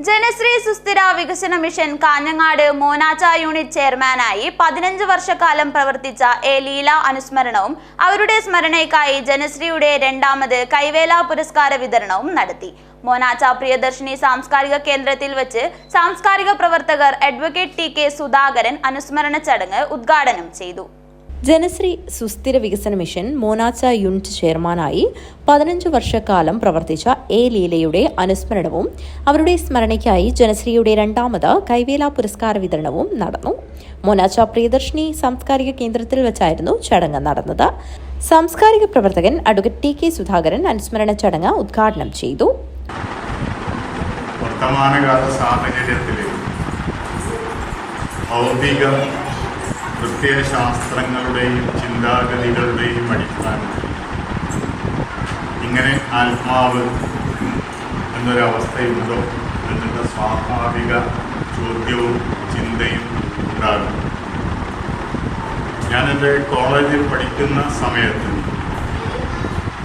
ജനശ്രീ സുസ്ഥിര വികസന മിഷൻ കാഞ്ഞങ്ങാട് മോനാച്ച യൂണിറ്റ് ചെയർമാനായി 15 വർഷക്കാലം പ്രവർത്തിച്ച A ലീല അനുസ്മരണവും അവരുടെ സ്മരണയ്ക്കായി ജനശ്രീയുടെ 2ാമത് കൈവേല പുരസ്കാര വിതരണവും നടത്തി. മോനാച്ച പ്രിയദർശിനി സാംസ്കാരിക കേന്ദ്രത്തിൽ വെച്ച് സാംസ്കാരിക പ്രവർത്തകർ അഡ്വക്കേറ്റ് TK സുധാകരൻ അനുസ്മരണ ചടങ്ങ് ഉദ്ഘാടനം ചെയ്തു. ജനശ്രീ സുസ്ഥിര വികസന മിഷൻ മോനാച്ച യൂണിറ്റ് ചെയർമാനായി 15 വർഷക്കാലം പ്രവർത്തിച്ച A ലീലയുടെ അനുസ്മരണവും അവരുടെ സ്മരണയ്ക്കായി ജനശ്രീയുടെ 2ാമത് കൈവേല പുരസ്കാര വിതരണവും നടന്നു. മോനാച്ച പ്രിയദർശിനി സാംസ്കാരിക കേന്ദ്രത്തിൽ വെച്ചായിരുന്നു ചടങ്ങ് നടന്നത്. സാംസ്കാരിക പ്രവർത്തകൻ അഡ്വക്കേറ്റ് TK സുധാകരൻ അനുസ്മരണ ചടങ്ങ് ഉദ്ഘാടനം ചെയ്തു. വർത്തമാനകാല സാഹചര്യത്തിൽ ഭൗതിക പ്രത്യയശാസ്ത്രങ്ങളുടെയും ചിന്താഗതികളുടെയും അടിസ്ഥാനത്തിൽ ഇങ്ങനെ ആത്മാവ് എന്നൊരവസ്ഥയുണ്ടോ എന്നുള്ള സ്വാഭാവിക ചോദ്യവും ചിന്തയും ഉണ്ടാകും. ഞാനെൻ്റെ കോളേജിൽ പഠിക്കുന്ന സമയത്ത്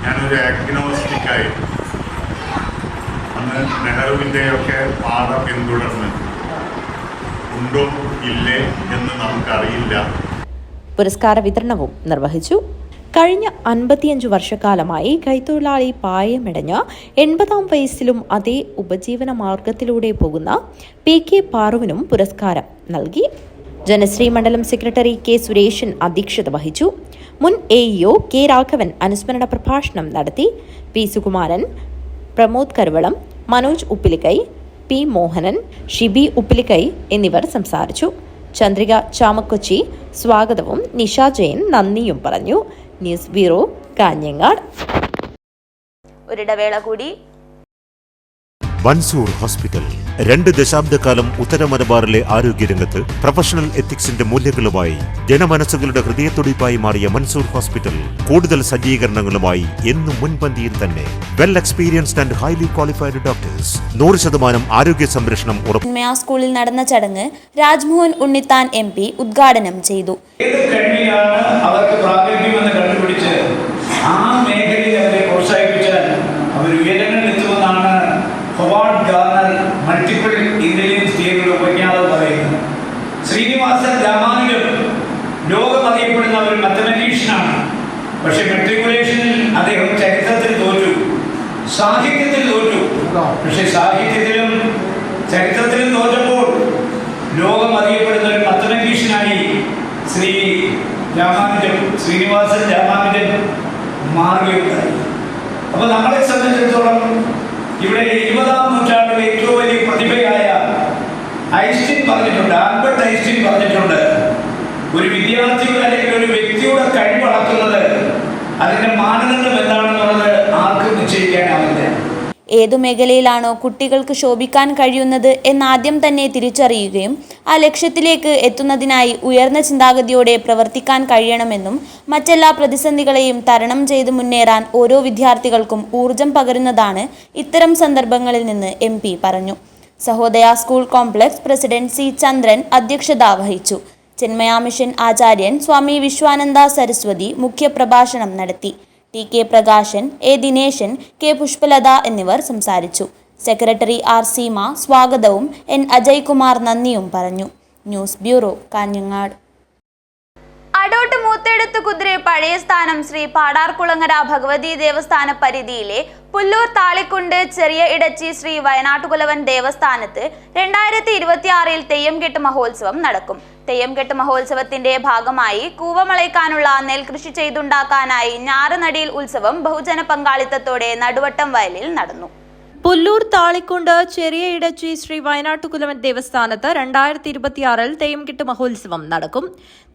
ഞാനൊരു ആഗ്നോസ്റ്റിക്കായിരുന്നു. അന്ന് നെഹ്റുവിൻ്റെയൊക്കെ പാത പിന്തുടർന്ന് ഉണ്ടോ ഇല്ലേ എന്ന് നമുക്കറിയില്ല. പുരസ്കാര വിതരണവും നിർവഹിച്ചു. കഴിഞ്ഞ 55 വർഷക്കാലമായി കൈത്തൊഴിലാളി പായമെടഞ്ഞ് 80ാം വയസ്സിലും അതേ ഉപജീവന മാർഗത്തിലൂടെ പോകുന്ന PK പാറുവിനും പുരസ്കാരം നൽകി. ജനശ്രീ മണ്ഡലം സെക്രട്ടറി K സുരേഷൻ അധ്യക്ഷത വഹിച്ചു. മുൻ AEO K രാഘവൻ അനുസ്മരണ പ്രഭാഷണം നടത്തി. P സുകുമാരൻ, പ്രമോദ് കരുവളം, മനോജ് ഉപ്പിലിക്കൈ, P മോഹനൻ, ഷിബി ഉപ്പിലിക്കൈ എന്നിവർ സംസാരിച്ചു. ചന്ദ്രിക ചാമക്കൊച്ചി സ്വാഗതവും നിഷ ജയൻ നന്ദിയും പറഞ്ഞു. News bureau, Kanhangad. ഒരിടവേള കൂടി. മൻസൂർ ഹോസ്പിറ്റൽ 2 ദശാബ്ദക്കാലം ഉത്തര മലബാറിലെ ആരോഗ്യരംഗത്ത് പ്രൊഫഷണൽ എത്തിക്സിന്റെ മൂല്യങ്ങളുമായി ജനമനസ്സുകളുടെ ഹൃദയത്തുടിപ്പായി മാറിയ മൻസൂർ ഹോസ്പിറ്റൽ കൂടുതൽ സജ്ജീകരണങ്ങളുമായി എന്നും മുൻപന്തിയിൽ തന്നെ. Well experienced and highly qualified doctors. 100% ആരോഗ്യ സംരക്ഷണം ഉറപ്പ്. സ്കൂളിൽ നടന്ന ചടങ്ങ് രാജ്മോഹൻ ഉണ്ണിത്താൻ MP ഉദ്ഘാടനം ചെയ്തു. അവർക്ക് പ്രാഗൽഭ്യമെന്ന് കണ്ടുപിടിച്ച് ആ മേഖലയിൽ അവരെ പ്രോത്സാഹിപ്പിച്ചാൽ അവർ ഉയരങ്ങളിലെത്തുമെന്നാണ് ഹൊവാർഡ് ഗാർണർ മൾട്ടിപ്പിൾ ഇന്റലിജൻസ് തിയറിയുടെ ഉപജ്ഞാതാവ് പറയുന്നത്. ശ്രീനിവാസൻ രാമാനുജൻ ലോകം അറിയപ്പെടുന്ന ഒരു മാത്തമാറ്റീഷ്യനാണ്. പക്ഷെ മെട്രിക്കുലേഷനിൽ അദ്ദേഹം ചരിത്രത്തിൽ തോറ്റു, സാഹിത്യത്തിൽ തോറ്റു. പക്ഷെ സാഹിത്യത്തിലും ചരിത്രത്തിലും തോറ്റപ്പോൾ ലോകം അറിയപ്പെടുന്ന ഒരു മാത്തമാറ്റീഷ്യനായി ശ്രീനിവാസൻ രാമാനുജൻ മാറുകയുണ്ടായി. അപ്പോൾ നമ്മളെ സംബന്ധിച്ചിടത്തോളം ഇവിടെ 20ാം നൂറ്റാണ്ടിലെ ഏറ്റവും വലിയ പ്രതിഭയായ ഐൻസ്റ്റീൻ പറഞ്ഞിട്ടുണ്ട്, ആൽബർട്ട് ഐൻസ്റ്റീൻ കഴിവളക്കുന്നത് അതിന്റെ മാനദണ്ഡം എന്താണെന്നുള്ളത് ആർക്കും നിശ്ചയിക്കാനാവില്ല. ഏതു മേഖലയിലാണോ കുട്ടികൾക്ക് ശോഭിക്കാൻ കഴിയുന്നത് എന്നാദ്യം തന്നെ തിരിച്ചറിയുകയും ആ ലക്ഷ്യത്തിലേക്ക് എത്തുന്നതിനായി ഉയർന്ന ചിന്താഗതിയോടെ പ്രവർത്തിക്കാൻ കഴിയണമെന്നും മറ്റെല്ലാ പ്രതിസന്ധികളെയും തരണം ചെയ്ത് മുന്നേറാൻ ഓരോ വിദ്യാർത്ഥികൾക്കും ഊർജം പകരുന്നതാണ് ഇത്തരം സന്ദർഭങ്ങളിൽ നിന്ന് MP പറഞ്ഞു. Sahodaya school complex president C ചന്ദ്രൻ അധ്യക്ഷത വഹിച്ചു. ചിന്മയ മിഷൻ ആചാര്യൻ സ്വാമി വിശ്വാനന്ദ സരസ്വതി മുഖ്യപ്രഭാഷണം നടത്തി. TK Prakashan, A Dineshan, K Pushpalatha എന്നിവർ സംസാരിച്ചു. സെക്രട്ടറി R സീമ സ്വാഗതവും N അജയ്കുമാർ നന്ദിയും പറഞ്ഞു. News bureau, Kanhangad. അടോട്ട് മൂത്തേടത്ത് കുതിരെ പഴയ സ്ഥാനം ശ്രീ പാടാർകുളങ്ങര ഭഗവതി ദേവസ്ഥാന പരിധിയിലെ പുല്ലൂർ താളിക്കുണ്ട് ചെറിയ ഇടച്ചി ശ്രീ വയനാട്ടുകുലവൻ ദേവസ്ഥാനത്ത് 2026 തെയ്യംകെട്ട് മഹോത്സവം നടക്കും. തെയ്യംകെട്ട് മഹോത്സവത്തിന്റെ ഭാഗമായി കൂവമളയ്ക്കാനുള്ള നെൽകൃഷി ചെയ്തുണ്ടാക്കാനായി ഞാറുനടിയിൽ ഉത്സവം ബഹുജന പങ്കാളിത്തത്തോടെ നടുവട്ടം വയലിൽ നടന്നു. പുല്ലൂർ താളിക്കുണ്ട് ചെറിയ ഇടച്ചി ശ്രീ വയനാട്ടുകുലവൻ ദേവസ്ഥാനത്ത് 2026 തെയ്യംകെട്ട് മഹോത്സവം നടക്കും.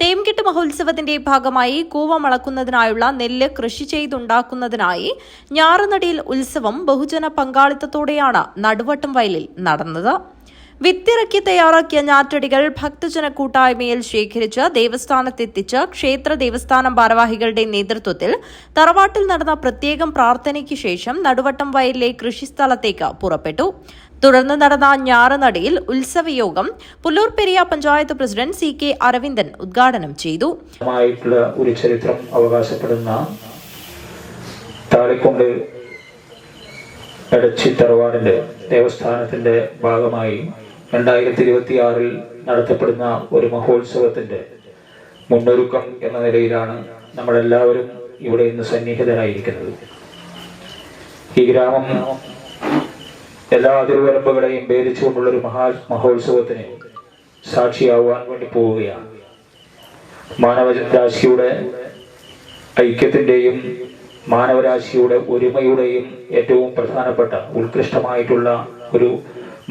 തെയ്യംകെട്ട് മഹോത്സവത്തിന്റെ ഭാഗമായി കൂവ മളക്കുന്നതിനായുള്ള നെല്ല് കൃഷി ചെയ്തുണ്ടാക്കുന്നതിനായി ഞാറുനടിയിൽ ഉത്സവം ബഹുജന പങ്കാളിത്തത്തോടെയാണ് നടുവട്ടം വയലിൽ നടന്നത്. വിത്തിറക്കി തയ്യാറാക്കിയ ഞാറ്റടികൾ ഭക്തജന കൂട്ടായ്മയിൽ ശേഖരിച്ച് ദേവസ്ഥാനത്തെത്തിച്ച് ക്ഷേത്ര ദേവസ്ഥാനം ഭാരവാഹികളുടെ നേതൃത്വത്തിൽ തറവാട്ടിൽ നടന്ന പ്രത്യേകം പ്രാർത്ഥനയ്ക്ക് ശേഷം നടുവട്ടം വയലിലെ കൃഷിസ്ഥലത്തേക്ക് പുറപ്പെട്ടു. തുടർന്ന് നടന്ന ഞാറുനടിയിൽ ഉത്സവയോഗം പുല്ലൂർ പെരിയ പഞ്ചായത്ത് പ്രസിഡന്റ് CK അരവിന്ദൻ ഉദ്ഘാടനം ചെയ്തു. ഒരു ചരിത്രം അവകാശപ്പെടുന്ന താളിക്കുണ്ട് എടച്ചി തറവാടിന്റെ ദേവസ്ഥാനത്തിന്റെ ഭാഗമായി 2026 നടത്തപ്പെടുന്ന ഒരു മഹോത്സവത്തിന്റെ മുന്നൊരുക്കം എന്ന നിലയിലാണ് നമ്മളെല്ലാവരും ഇവിടെ ഇന്ന് സന്നിഹിതരായിരിക്കുന്നത്. ഈ ഗ്രാമം എല്ലാ അതിർവരമ്പുകളെയും ഭേദിച്ചുകൊണ്ടുള്ളൊരു മഹോത്സവത്തിന് സാക്ഷിയാവാൻ വേണ്ടി പോവുകയാണ്. മാനവരാശിയുടെ ഐക്യത്തിന്റെയും മാനവരാശിയുടെ ഒരുമയുടെയും ഏറ്റവും പ്രധാനപ്പെട്ട ഉത്കൃഷ്ടമായിട്ടുള്ള ഒരു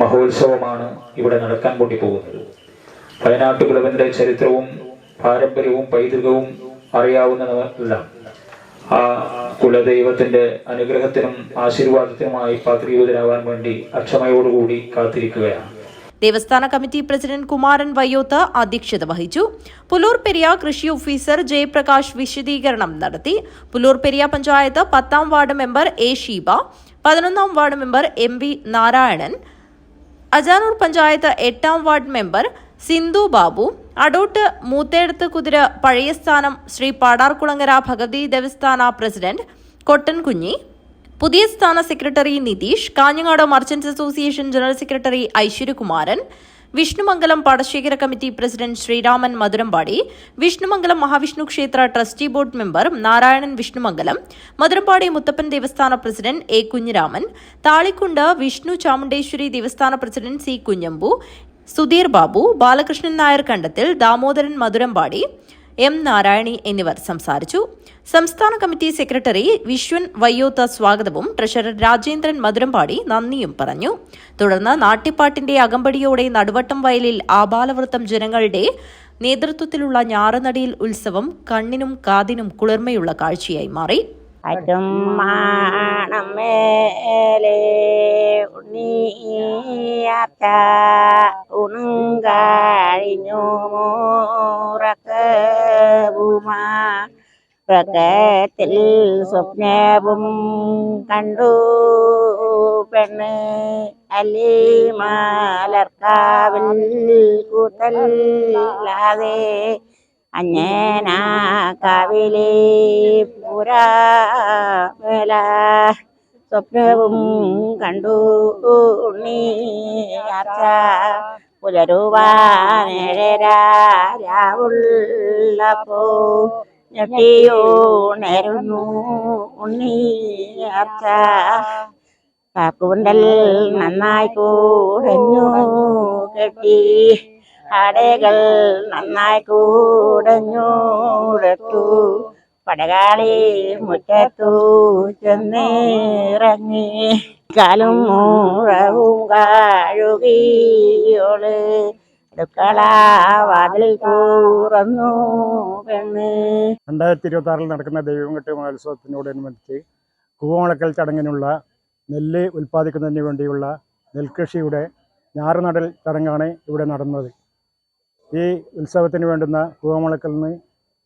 മഹോത്സവമാണ് ഇവിടെ നടക്കാൻ വേണ്ടി പോകുന്നത്. വയനാട്ടുകുലവന്റെ ചരിത്രവും പാരമ്പര്യവും പൈതൃകവും അറിയാവുന്നതല്ല. ആ കുലദൈവത്തിന്റെ അനുഗ്രഹത്തിനും ആശീർവാദത്തിനുമായി പാത്രീഭൂതരാകാൻ വേണ്ടി അക്ഷമയോടുകൂടി കാത്തിരിക്കുകയാണ്. ദേവസ്ഥാന കമ്മിറ്റി പ്രസിഡന്റ് കുമാരൻ വയ്യോത്ത് അധ്യക്ഷത വഹിച്ചു. പുല്ലൂർ പെരിയ കൃഷി ഓഫീസർ ജയപ്രകാശ് വിശദീകരണം നടത്തി. പുല്ലൂർ പെരിയ പഞ്ചായത്ത് 10ാം വാർഡ് മെമ്പർ A ഷീബ, 11ാം ward member MV Narayanan, Ajanur panchayat 8ാം വാർഡ് മെമ്പർ സിന്ധു ബാബു, അടോട്ട് മൂത്തേടത്ത് കുതിര പഴയ സ്ഥാനം ശ്രീ പാടാർകുളങ്ങര ഭഗവതി ദേവസ്ഥാന പ്രസിഡന്റ് കൊട്ടൻ കുഞ്ഞി, പുതിയ സ്ഥാന secretary Nitheesh, Kanhangad merchants association general secretary Aishwaryakumaran, Vishnumangalam പാടശേഖര കമ്മിറ്റി പ്രസിഡന്റ് ശ്രീരാമൻ മധുരമ്പാടി, വിഷ്ണുമംഗലം മഹാവിഷ്ണു ക്ഷേത്ര trustee board member Narayanan Vishnumangalam, Madhurampadi Muthappan ദേവസ്ഥാന പ്രസിഡന്റ് A കുഞ്ഞിരാമൻ, താളിക്കുണ്ട് വിഷ്ണു ചാമുണ്ടേശ്വരി ദേവസ്ഥാന president C Kunhambu, Sudheer Babu, Balakrishnan Nair Kandathil, Damodaran Madhurampadi, M Narayani എന്നിവർ സംസാരിച്ചു. സംസ്ഥാന കമ്മിറ്റി സെക്രട്ടറി വിശ്വൻ വയ്യോത്ത സ്വാഗതവും ട്രഷറർ രാജേന്ദ്രൻ മധുരമ്പാടി നന്ദിയും പറഞ്ഞു. തുടർന്ന് നാട്യപ്പാട്ടിന്റെ അകമ്പടിയോടെ നടുവട്ടം വയലിൽ ആബാലവൃത്തം ജനങ്ങളുടെ നേതൃത്വത്തിലുള്ള ഞാറുനടിയിൽ ഉത്സവം കണ്ണിനും കാതിനും കുളിർമയുള്ള കാഴ്ചയായി മാറി. പ്രകത്തിൽ സ്വപ്നവും കണ്ടു പെണ്ണ് അല്ലിമാലർക്കാവിൽ കൂത്തല്ലാതെ അഞ്ഞേനാ കാവിലെ പുരാമേല സ്വപ്നവും കണ്ടു ഉണ്ണിയാർച്ച പുലരുവാനേഴരാവുള്ളപ്പോ ഞെട്ടിയൂണരുന്നു ഉണ്ണിയാർച്ച കാക്കുണ്ടൽ നന്നായി കൂടഞ്ഞു കെട്ടി ആടകൾ നന്നായി കൂടഞ്ഞൂടട്ടു പടകാളി മുറ്റത്തു ചെന്നിറങ്ങി കാലും മൂഴവും കാഴുകിയോള് വാതിൽ തുറന്നു പെണ്ണ്. 2026 നടക്കുന്ന ദൈവംകെട്ട് മഹോത്സവത്തിനോടനുബന്ധിച്ച് കൂവമുളക്കൽ ചടങ്ങിനുള്ള നെല്ല് ഉൽപ്പാദിക്കുന്നതിന് വേണ്ടിയുള്ള നെൽകൃഷിയുടെ ഞാറുനടൽ ചടങ്ങാണ് ഇവിടെ നടന്നത്. ഈ ഉത്സവത്തിന് വേണ്ടുന്ന കൂവമുളക്കലിന്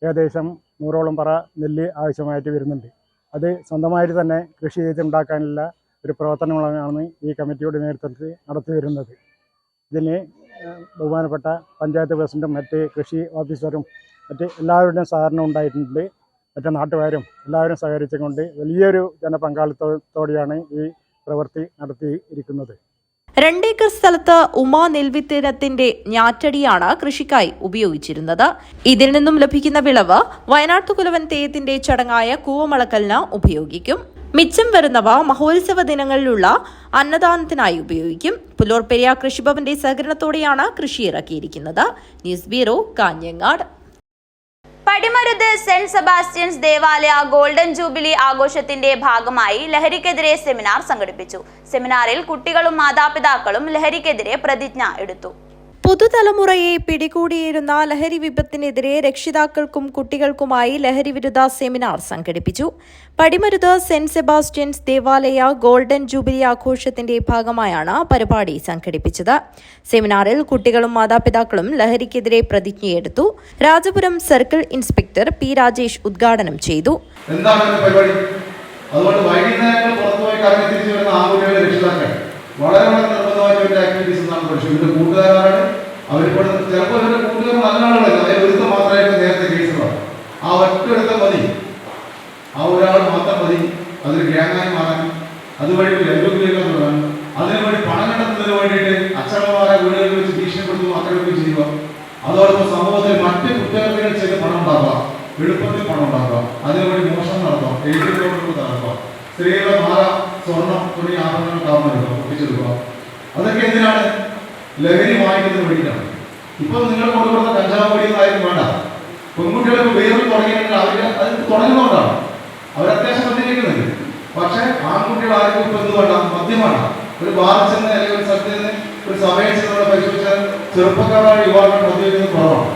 ഏകദേശം 100ഓളം പറ നെല്ല് ആവശ്യമായിട്ട് വരുന്നുണ്ട്. അത് സ്വന്തമായിട്ട് തന്നെ കൃഷി ചെയ്തുണ്ടാക്കാനുള്ള ഒരു പ്രവർത്തനങ്ങളാണ് ഈ കമ്മിറ്റിയുടെ നേതൃത്വത്തിൽ നടത്തി വരുന്നത്. ഇതിന് ബഹുമാനപ്പെട്ട പഞ്ചായത്ത് പ്രസിഡന്റും മറ്റ് കൃഷി ഓഫീസറും മറ്റ് എല്ലാവരുടെയും സഹകരണം ഉണ്ടായിട്ടുണ്ട്. മറ്റ് നാട്ടുകാരും എല്ലാവരും സഹകരിച്ചുകൊണ്ട് വലിയൊരു ജനപങ്കാളിത്തത്തോടെയാണ് ഈ പ്രവൃത്തി നടത്തിയിരിക്കുന്നത്. 2 ഏക്കർ സ്ഥലത്ത് ഉമാ നെൽവിത്തിനത്തിന്റെ ഞാറ്റടിയാണ് കൃഷിക്കായി ഉപയോഗിച്ചിരുന്നത്. ഇതിൽ നിന്നും ലഭിക്കുന്ന വിളവ് വയനാട്ടുകുലവൻ തെയ്യത്തിന്റെ ചടങ്ങായ കൂവമളക്കലിന് ഉപയോഗിക്കും. മിച്ചം വരുന്നവ മഹോത്സവ ദിനങ്ങളിലുള്ള അന്നദാനത്തിനായി ഉപയോഗിക്കും. പുല്ലൂർ കൃഷിഭവന്റെ സഹകരണത്തോടെയാണ് കൃഷി ഇറക്കിയിരിക്കുന്നത്. News bureau, Kanhangad. Padimaruth Saint Sebastian's ദേവാലയ ഗോൾഡൻ ജൂബിലി ആഘോഷത്തിന്റെ ഭാഗമായി ലഹരിക്കെതിരെ സെമിനാർ സംഘടിപ്പിച്ചു. സെമിനാറിൽ കുട്ടികളും മാതാപിതാക്കളും ലഹരിക്കെതിരെ പ്രതിജ്ഞ എടുത്തു. പുതുതലമുറയെ പിടികൂടിയിരുന്ന ലഹരി വിപത്തിനെതിരെ രക്ഷിതാക്കൾക്കും കുട്ടികൾക്കുമായി ലഹരി വിരുദ്ധ സെമിനാർ സംഘടിപ്പിച്ചു. പടിമരുത് സെന്റ് സെബാസ്റ്റ്യൻസ് ദേവാലയ ഗോൾഡൻ ജൂബിലി ആഘോഷത്തിന്റെ ഭാഗമായാണ് പരിപാടി സംഘടിപ്പിച്ചത്. സെമിനാറിൽ കുട്ടികളും മാതാപിതാക്കളും ലഹരിക്കെതിരെ പ്രതിജ്ഞയെടുത്തു. Rajapuram circle inspector P Rajesh ഉദ്ഘാടനം ചെയ്തു. വളരെ നിർബന്ധമായിട്ട് ഒരു ആക്ടിവിറ്റീസ് എന്നാണ് പഠിച്ചത്. ഇവരുടെ കൂട്ടുകാരാണ് അവരിപ്പോൾ ചിലപ്പോൾ ഇവരുടെ കൂട്ടുകാർ നല്ല ആളുകളല്ല. അതിൽ ഒരുത്തം മാത്രമായിട്ട് നേരത്തെ കേസുകളാണ്. ആ ഒറ്റൊരുത്തം മതി, ആ ഒരാൾ മാത്രം മതി അതൊരു ഗ്യാങ്ങായി മാറാൻ, അതുവഴി ലൈബ്രറിയിലേക്ക് തുടങ്ങാൻ, അതിനുവേണ്ടി പണം കണ്ടെത്തുന്നതിന് വേണ്ടിയിട്ട് അച്ഛനമ്മമാരെ വീടുകളിൽ വെച്ച് ഭീഷണിപ്പെടുത്തുന്നു, ആക്രമിക്കുകയും ചെയ്യുക. അതോടൊപ്പം സമൂഹത്തിൽ മറ്റ് കുറ്റകൃത്യങ്ങൾ ചെയ്ത് പണം ഉണ്ടാക്കുക, എളുപ്പത്തിൽ പണം ഉണ്ടാക്കുക, അതിനുവേണ്ടി മോഷണം നടത്തുക, എഴുതികളോട് നടത്തുക, സ്ത്രീകളുടെ മാല, സ്വർണം തുടങ്ങിയ ആഭരണങ്ങൾ കാവുന്നെടുക്കുക, ഒപ്പിച്ചെടുക്കുക. അതൊക്കെ എന്തിനാണ്? ലഹരി വാങ്ങിക്കുന്നതിന് വേണ്ടിയിട്ടാണ്. ഇപ്പൊ നിങ്ങൾ കൊണ്ടുകൊടുത്ത കഞ്ചാവ് പൊടിയൊന്നായാലും വേണ്ട. പെൺകുട്ടികൾക്ക് വേറിൽ തുടങ്ങിയെങ്കിൽ അവര് അത് തുടങ്ങുന്നതുകൊണ്ടാണ് അവർ അത്യാവശ്യം ശ്രദ്ധിക്കുന്നുണ്ട്. പക്ഷെ ആൺകുട്ടികൾ ആർക്കും ഇപ്പൊ എന്ത് വേണ്ട? മദ്യമാണ്. ഒരു ബാറിൽ ചെന്ന് അല്ലെങ്കിൽ ഒരു സ്ഥലത്ത് നിന്ന് ഒരു സഭയിൽ ചെന്ന് പരിശോധിച്ചാൽ ചെറുപ്പക്കാരായ യുവാക്കൾ മദ്യപിക്കുന്നത് കുറവാണ്,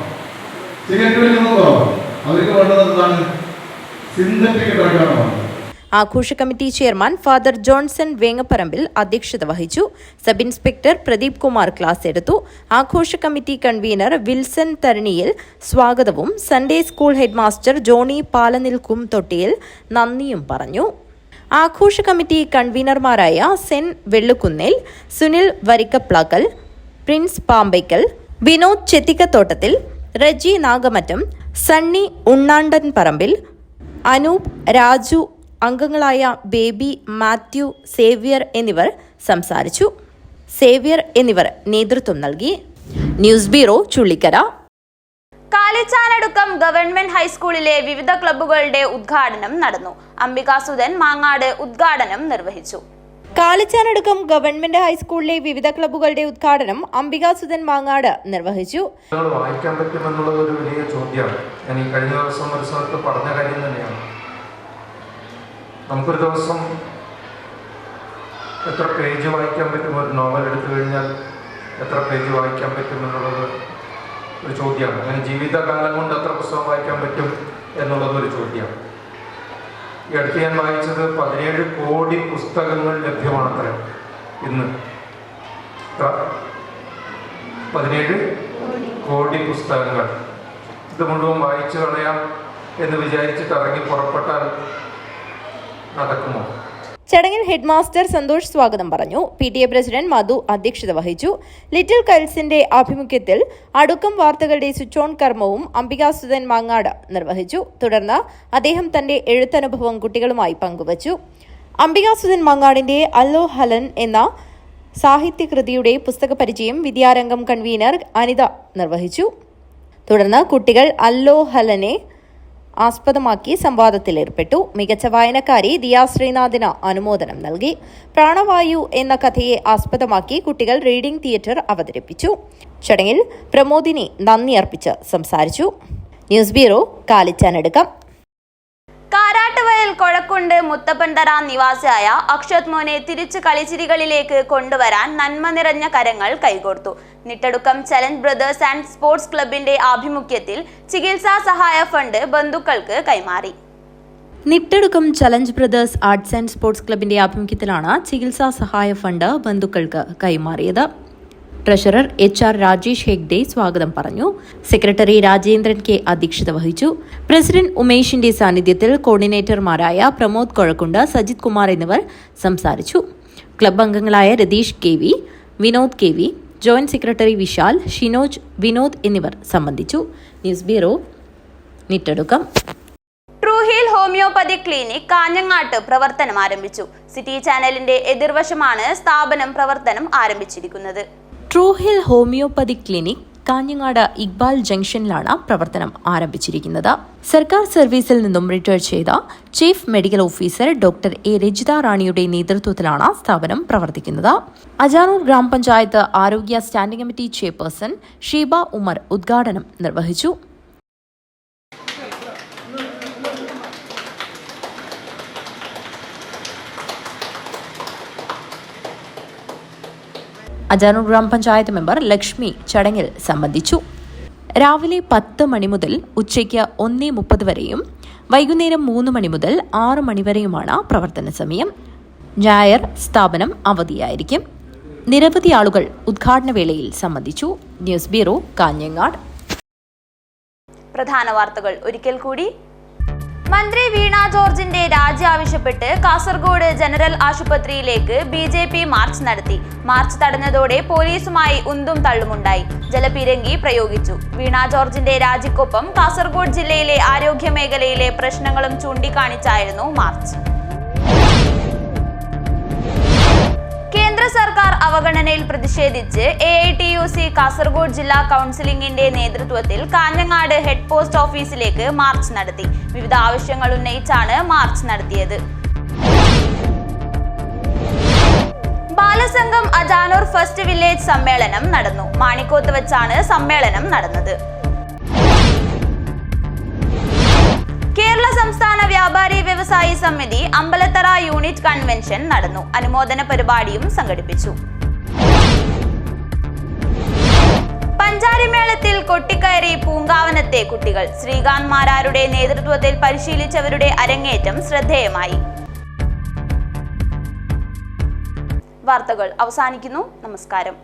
സിഗരറ്റ് വലിക്കുന്നത് കുറവാണ്. അവർക്ക് വേണ്ടത് എന്താണ്? സിന്തറ്റിക് ഡ്രഗാണ് വേണ്ടത്. ആഘോഷ കമ്മിറ്റി ചെയർമാൻ ഫാദർ ജോൺസൺ വേങ്ങപ്പറമ്പിൽ അധ്യക്ഷത വഹിച്ചു. Sub inspector Pradeep Kumar class എടുത്തു. ആഘോഷ കമ്മിറ്റി കൺവീനർ വിൽസൺ തരണിയിൽ സ്വാഗതവും സൺഡേ സ്കൂൾ ഹെഡ്മാസ്റ്റർ ജോണി പാലനിൽക്കും തൊട്ടിയിൽ നന്ദിയും പറഞ്ഞു. ആഘോഷ കമ്മിറ്റി കൺവീനർമാരായ സെൻ വെള്ളുകുന്നേൽ, സുനിൽ വരിക്കപ്ലാക്കൽ, പ്രിൻസ് പാമ്പയ്ക്കൽ, വിനോദ് ചെത്തിക്കത്തോട്ടത്തിൽ, റജി നാഗമറ്റം, സണ്ണി ഉണ്ണാണ്ടൻ പറമ്പിൽ, അനൂപ്, രാജു അംഗങ്ങളായ ബേബി, മാത്യു, സേവ്യർ എന്നിവർ സംസാരിച്ചു. നേതൃത്വം നൽകി. News bureau, Chullikkara. Kalichanadukkam government ഹൈസ്കൂളിലെ വിവിധ ക്ലബ്ബുകളുടെ ഉദ്ഘാടനം നടന്നു. അംബികാസുധൻ മാങ്ങാട് ഉദ്ഘാടനം നിർവഹിച്ചു. കാലിച്ചാനടുക്കം ഗവൺമെന്റ് ഹൈസ്കൂളിലെ വിവിധ ക്ലബ്ബുകളുടെ ഉദ്ഘാടനം അംബികാസുധൻ മാങ്ങാട് നിർവഹിച്ചു. വായിക്കാൻ പറ്റുമെന്നുള്ളത് ഒരു വലിയ ചോദ്യമാണ്. ഞാൻ ഈ കഴിഞ്ഞ ദിവസം ഒരു സ്ഥലത്ത് പറഞ്ഞ കാര്യം തന്നെയാണ്. നമുക്കൊരു ദിവസം എത്ര പേജ് വായിക്കാൻ പറ്റും? ഒരു നോവൽ എടുത്തു കഴിഞ്ഞാൽ എത്ര പേജ് വായിക്കാൻ പറ്റുമെന്നുള്ളത് ഒരു ചോദ്യമാണ്. അങ്ങനെ ജീവിതകാലം കൊണ്ട് എത്ര പുസ്തകം വായിക്കാൻ പറ്റും എന്നുള്ളത് ഒരു ചോദ്യമാണ്. ഈ അടുത്ത് ഞാൻ വായിച്ചത് 17 കോടി പുസ്തകങ്ങൾ ലഭ്യമാണത്ര ഇന്ന്. 17 കോടി പുസ്തകങ്ങൾ. ഇത് മുഴുവൻ വായിച്ചു കളയാം എന്ന് വിചാരിച്ചിട്ട് ഇറങ്ങി പുറപ്പെട്ടാൽ നടക്കുമോ? ചടങ്ങിൽ ഹെഡ്മാസ്റ്റർ സന്തോഷ് സ്വാഗതം പറഞ്ഞു. PTA പ്രസിഡന്റ് മധു അധ്യക്ഷത വഹിച്ചു. ലിറ്റിൽ കൈൽസിന്റെ ആഭിമുഖ്യത്തിൽ അടുക്കം വാർത്തകളുടെ സ്വിച്ച് ഓൺ കർമ്മവും അംബികാസുധൻ മാങ്ങാട് നിർവഹിച്ചു. തുടർന്ന് അദ്ദേഹം തന്റെ എഴുത്തനുഭവം കുട്ടികളുമായി പങ്കുവച്ചു. അംബികാസുധൻ മാങ്ങാടിന്റെ അല്ലോ ഹലൻ എന്ന സാഹിത്യകൃതിയുടെ പുസ്തക പരിചയം വിദ്യാരംഗം കൺവീനർ അനിത നിർവഹിച്ചു. തുടർന്ന് കുട്ടികൾ അല്ലോ ഹലനെ ആസ്പദമാക്കി സംവാദത്തിലേർപ്പെട്ടു. മികച്ച വായനക്കാരി ദിയ ശ്രീനാഥിന് അനുമോദനം നൽകി. പ്രാണവായു എന്ന കഥയെ ആസ്പദമാക്കി കുട്ടികൾ റീഡിംഗ് തിയേറ്റർ അവതരിപ്പിച്ചു. ചടങ്ങിൽ പ്രമോദിനി നന്ദി അർപ്പിച്ച് സംസാരിച്ചു. News bureau, Kalichanadukkam. കാരാട്ടുവയൽ കൊഴക്കുണ്ട് മുത്തപ്പൻതറ നിവാസിയായ അക്ഷത് മോനെ തിരിച്ച് കളിച്ചിരികളിലേക്ക് കൊണ്ടുവരാൻ നന്മ നിറഞ്ഞ കരങ്ങൾ കൈകോർത്തു. Nittadukkam challenge brothers and sports ക്ലബിന്റെ ആഭിമുഖ്യത്തിൽ ചികിത്സാ സഹായ ഫണ്ട് ബന്ധുക്കൾക്ക് കൈമാറി. Nittadukkam challenge brothers arts and sports ക്ലബിന്റെ ആഭിമുഖ്യത്തിലാണ് ചികിത്സാ സഹായ ഫണ്ട് ബന്ധുക്കൾക്ക് കൈമാറിയത്. ട്രഷറർ HR രാജേഷ് ഹെഗ്ഡെ സ്വാഗതം പറഞ്ഞു. സെക്രട്ടറി രാജേന്ദ്രൻ K അധ്യക്ഷത വഹിച്ചു. പ്രസിഡന്റ് ഉമേഷിന്റെ സാന്നിധ്യത്തിൽ കോർഡിനേറ്റർമാരായ പ്രമോദ് കൊഴക്കുണ്ട്, സജിത് കുമാർ എന്നിവർ സംസാരിച്ചു. ക്ലബ് അംഗങ്ങളായ Ratheesh KV, Vinod KV, joint secretary Vishal, Shinoj, Vinod എന്നിവർ സംബന്ധിച്ചു. News bureau, Nittadukkam. Truehill homeopathy clinic കാഞ്ഞങ്ങാട്ട് പ്രവർത്തനം ആരംഭിച്ചു. സിറ്റി ചാനലിന്റെ എതിർവശമാണ് സ്ഥാപനം പ്രവർത്തനം ആരംഭിച്ചിരിക്കുന്നത്. Truehill homeopathy clinic Kanhangad Iqbal ജംഗ്ഷനിലാണ് പ്രവർത്തനം ആരംഭിച്ചിരിക്കുന്നത്. സർക്കാർ സർവീസിൽ നിന്നും റിട്ടയർ ചെയ്ത chief medical officer doctor A Rajitha റാണിയുടെ നേതൃത്വത്തിലാണ് സ്ഥാപനം പ്രവർത്തിക്കുന്നത്. അജാനൂർ ഗ്രാമപഞ്ചായത്ത് ആരോഗ്യ standing committee chairperson Sheeba Umar ഉദ്ഘാടനം നിർവഹിച്ചു. അജാനൂർ ഗ്രാമപഞ്ചായത്ത് മെമ്പർ ലക്ഷ്മി ചടങ്ങിൽ സംബന്ധിച്ചു. രാവിലെ 10 മണി മുതൽ ഉച്ചയ്ക്ക് 1:30 വരെയും വൈകുന്നേരം 3 മണി മുതൽ 6 മണി വരെയുമാണ് പ്രവർത്തന സമയം. ഞായർ സ്ഥാപനം അവധിയായിരിക്കും. നിരവധി ആളുകൾ ഉദ്ഘാടന വേളയിൽ സംബന്ധിച്ചു. News bureau, Kanhangad. പ്രധാന വാർത്തകൾ ഒരിക്കൽ കൂടി. മന്ത്രി വീണ ജോർജിന്റെ രാജി ആവശ്യപ്പെട്ട് കാസർഗോഡ് ജനറൽ ആശുപത്രിയിലേക്ക് BJP മാർച്ച് നടത്തി. മാർച്ച് തടഞ്ഞതോടെ പോലീസുമായി ഉന്തും തള്ളുമുണ്ടായി. ജലപീരങ്കി പ്രയോഗിച്ചു. വീണ ജോർജിന്റെ രാജിക്കൊപ്പം കാസർഗോഡ് ജില്ലയിലെ ആരോഗ്യ മേഖലയിലെ പ്രശ്നങ്ങളും ചൂണ്ടിക്കാണിച്ചായിരുന്നു മാർച്ച്. കേന്ദ്ര സർക്കാർ അവഗണനയിൽ പ്രതിഷേധിച്ച് AITUC കാസർഗോഡ് ജില്ലാ കൗൺസിലിംഗിന്റെ നേതൃത്വത്തിൽ കാഞ്ഞങ്ങാട് ഹെഡ് പോസ്റ്റ് ഓഫീസിലേക്ക് മാർച്ച് നടത്തി. വിവിധ ആവശ്യങ്ങൾ ഉന്നയിച്ചാണ് മാർച്ച് നടത്തിയത്. ബാലസംഘം അജാനൂർ ഫസ്റ്റ് വില്ലേജ് സമ്മേളനം നടന്നു. മാണിക്കോത്ത് വെച്ചാണ് സമ്മേളനം നടന്നത്. കേരള സംസ്ഥാന വ്യാപാരി വ്യവസായി സമിതി അമ്പലത്തറ യൂണിറ്റ് കൺവെൻഷൻ നടന്നു. അനുമോദന പരിപാടിയും സംഘടിപ്പിച്ചു. പഞ്ചാരിമേളത്തിൽ കൊട്ടിക്കയറി പൂങ്കാവനത്തെ കുട്ടികൾ. ശ്രീകാന്ത് മാരാരുടെ നേതൃത്വത്തിൽ പരിശീലിച്ചവരുടെ അരങ്ങേറ്റം ശ്രദ്ധേയമായി. വാർത്തകൾ അവസാനിക്കുന്നു. നമസ്കാരം.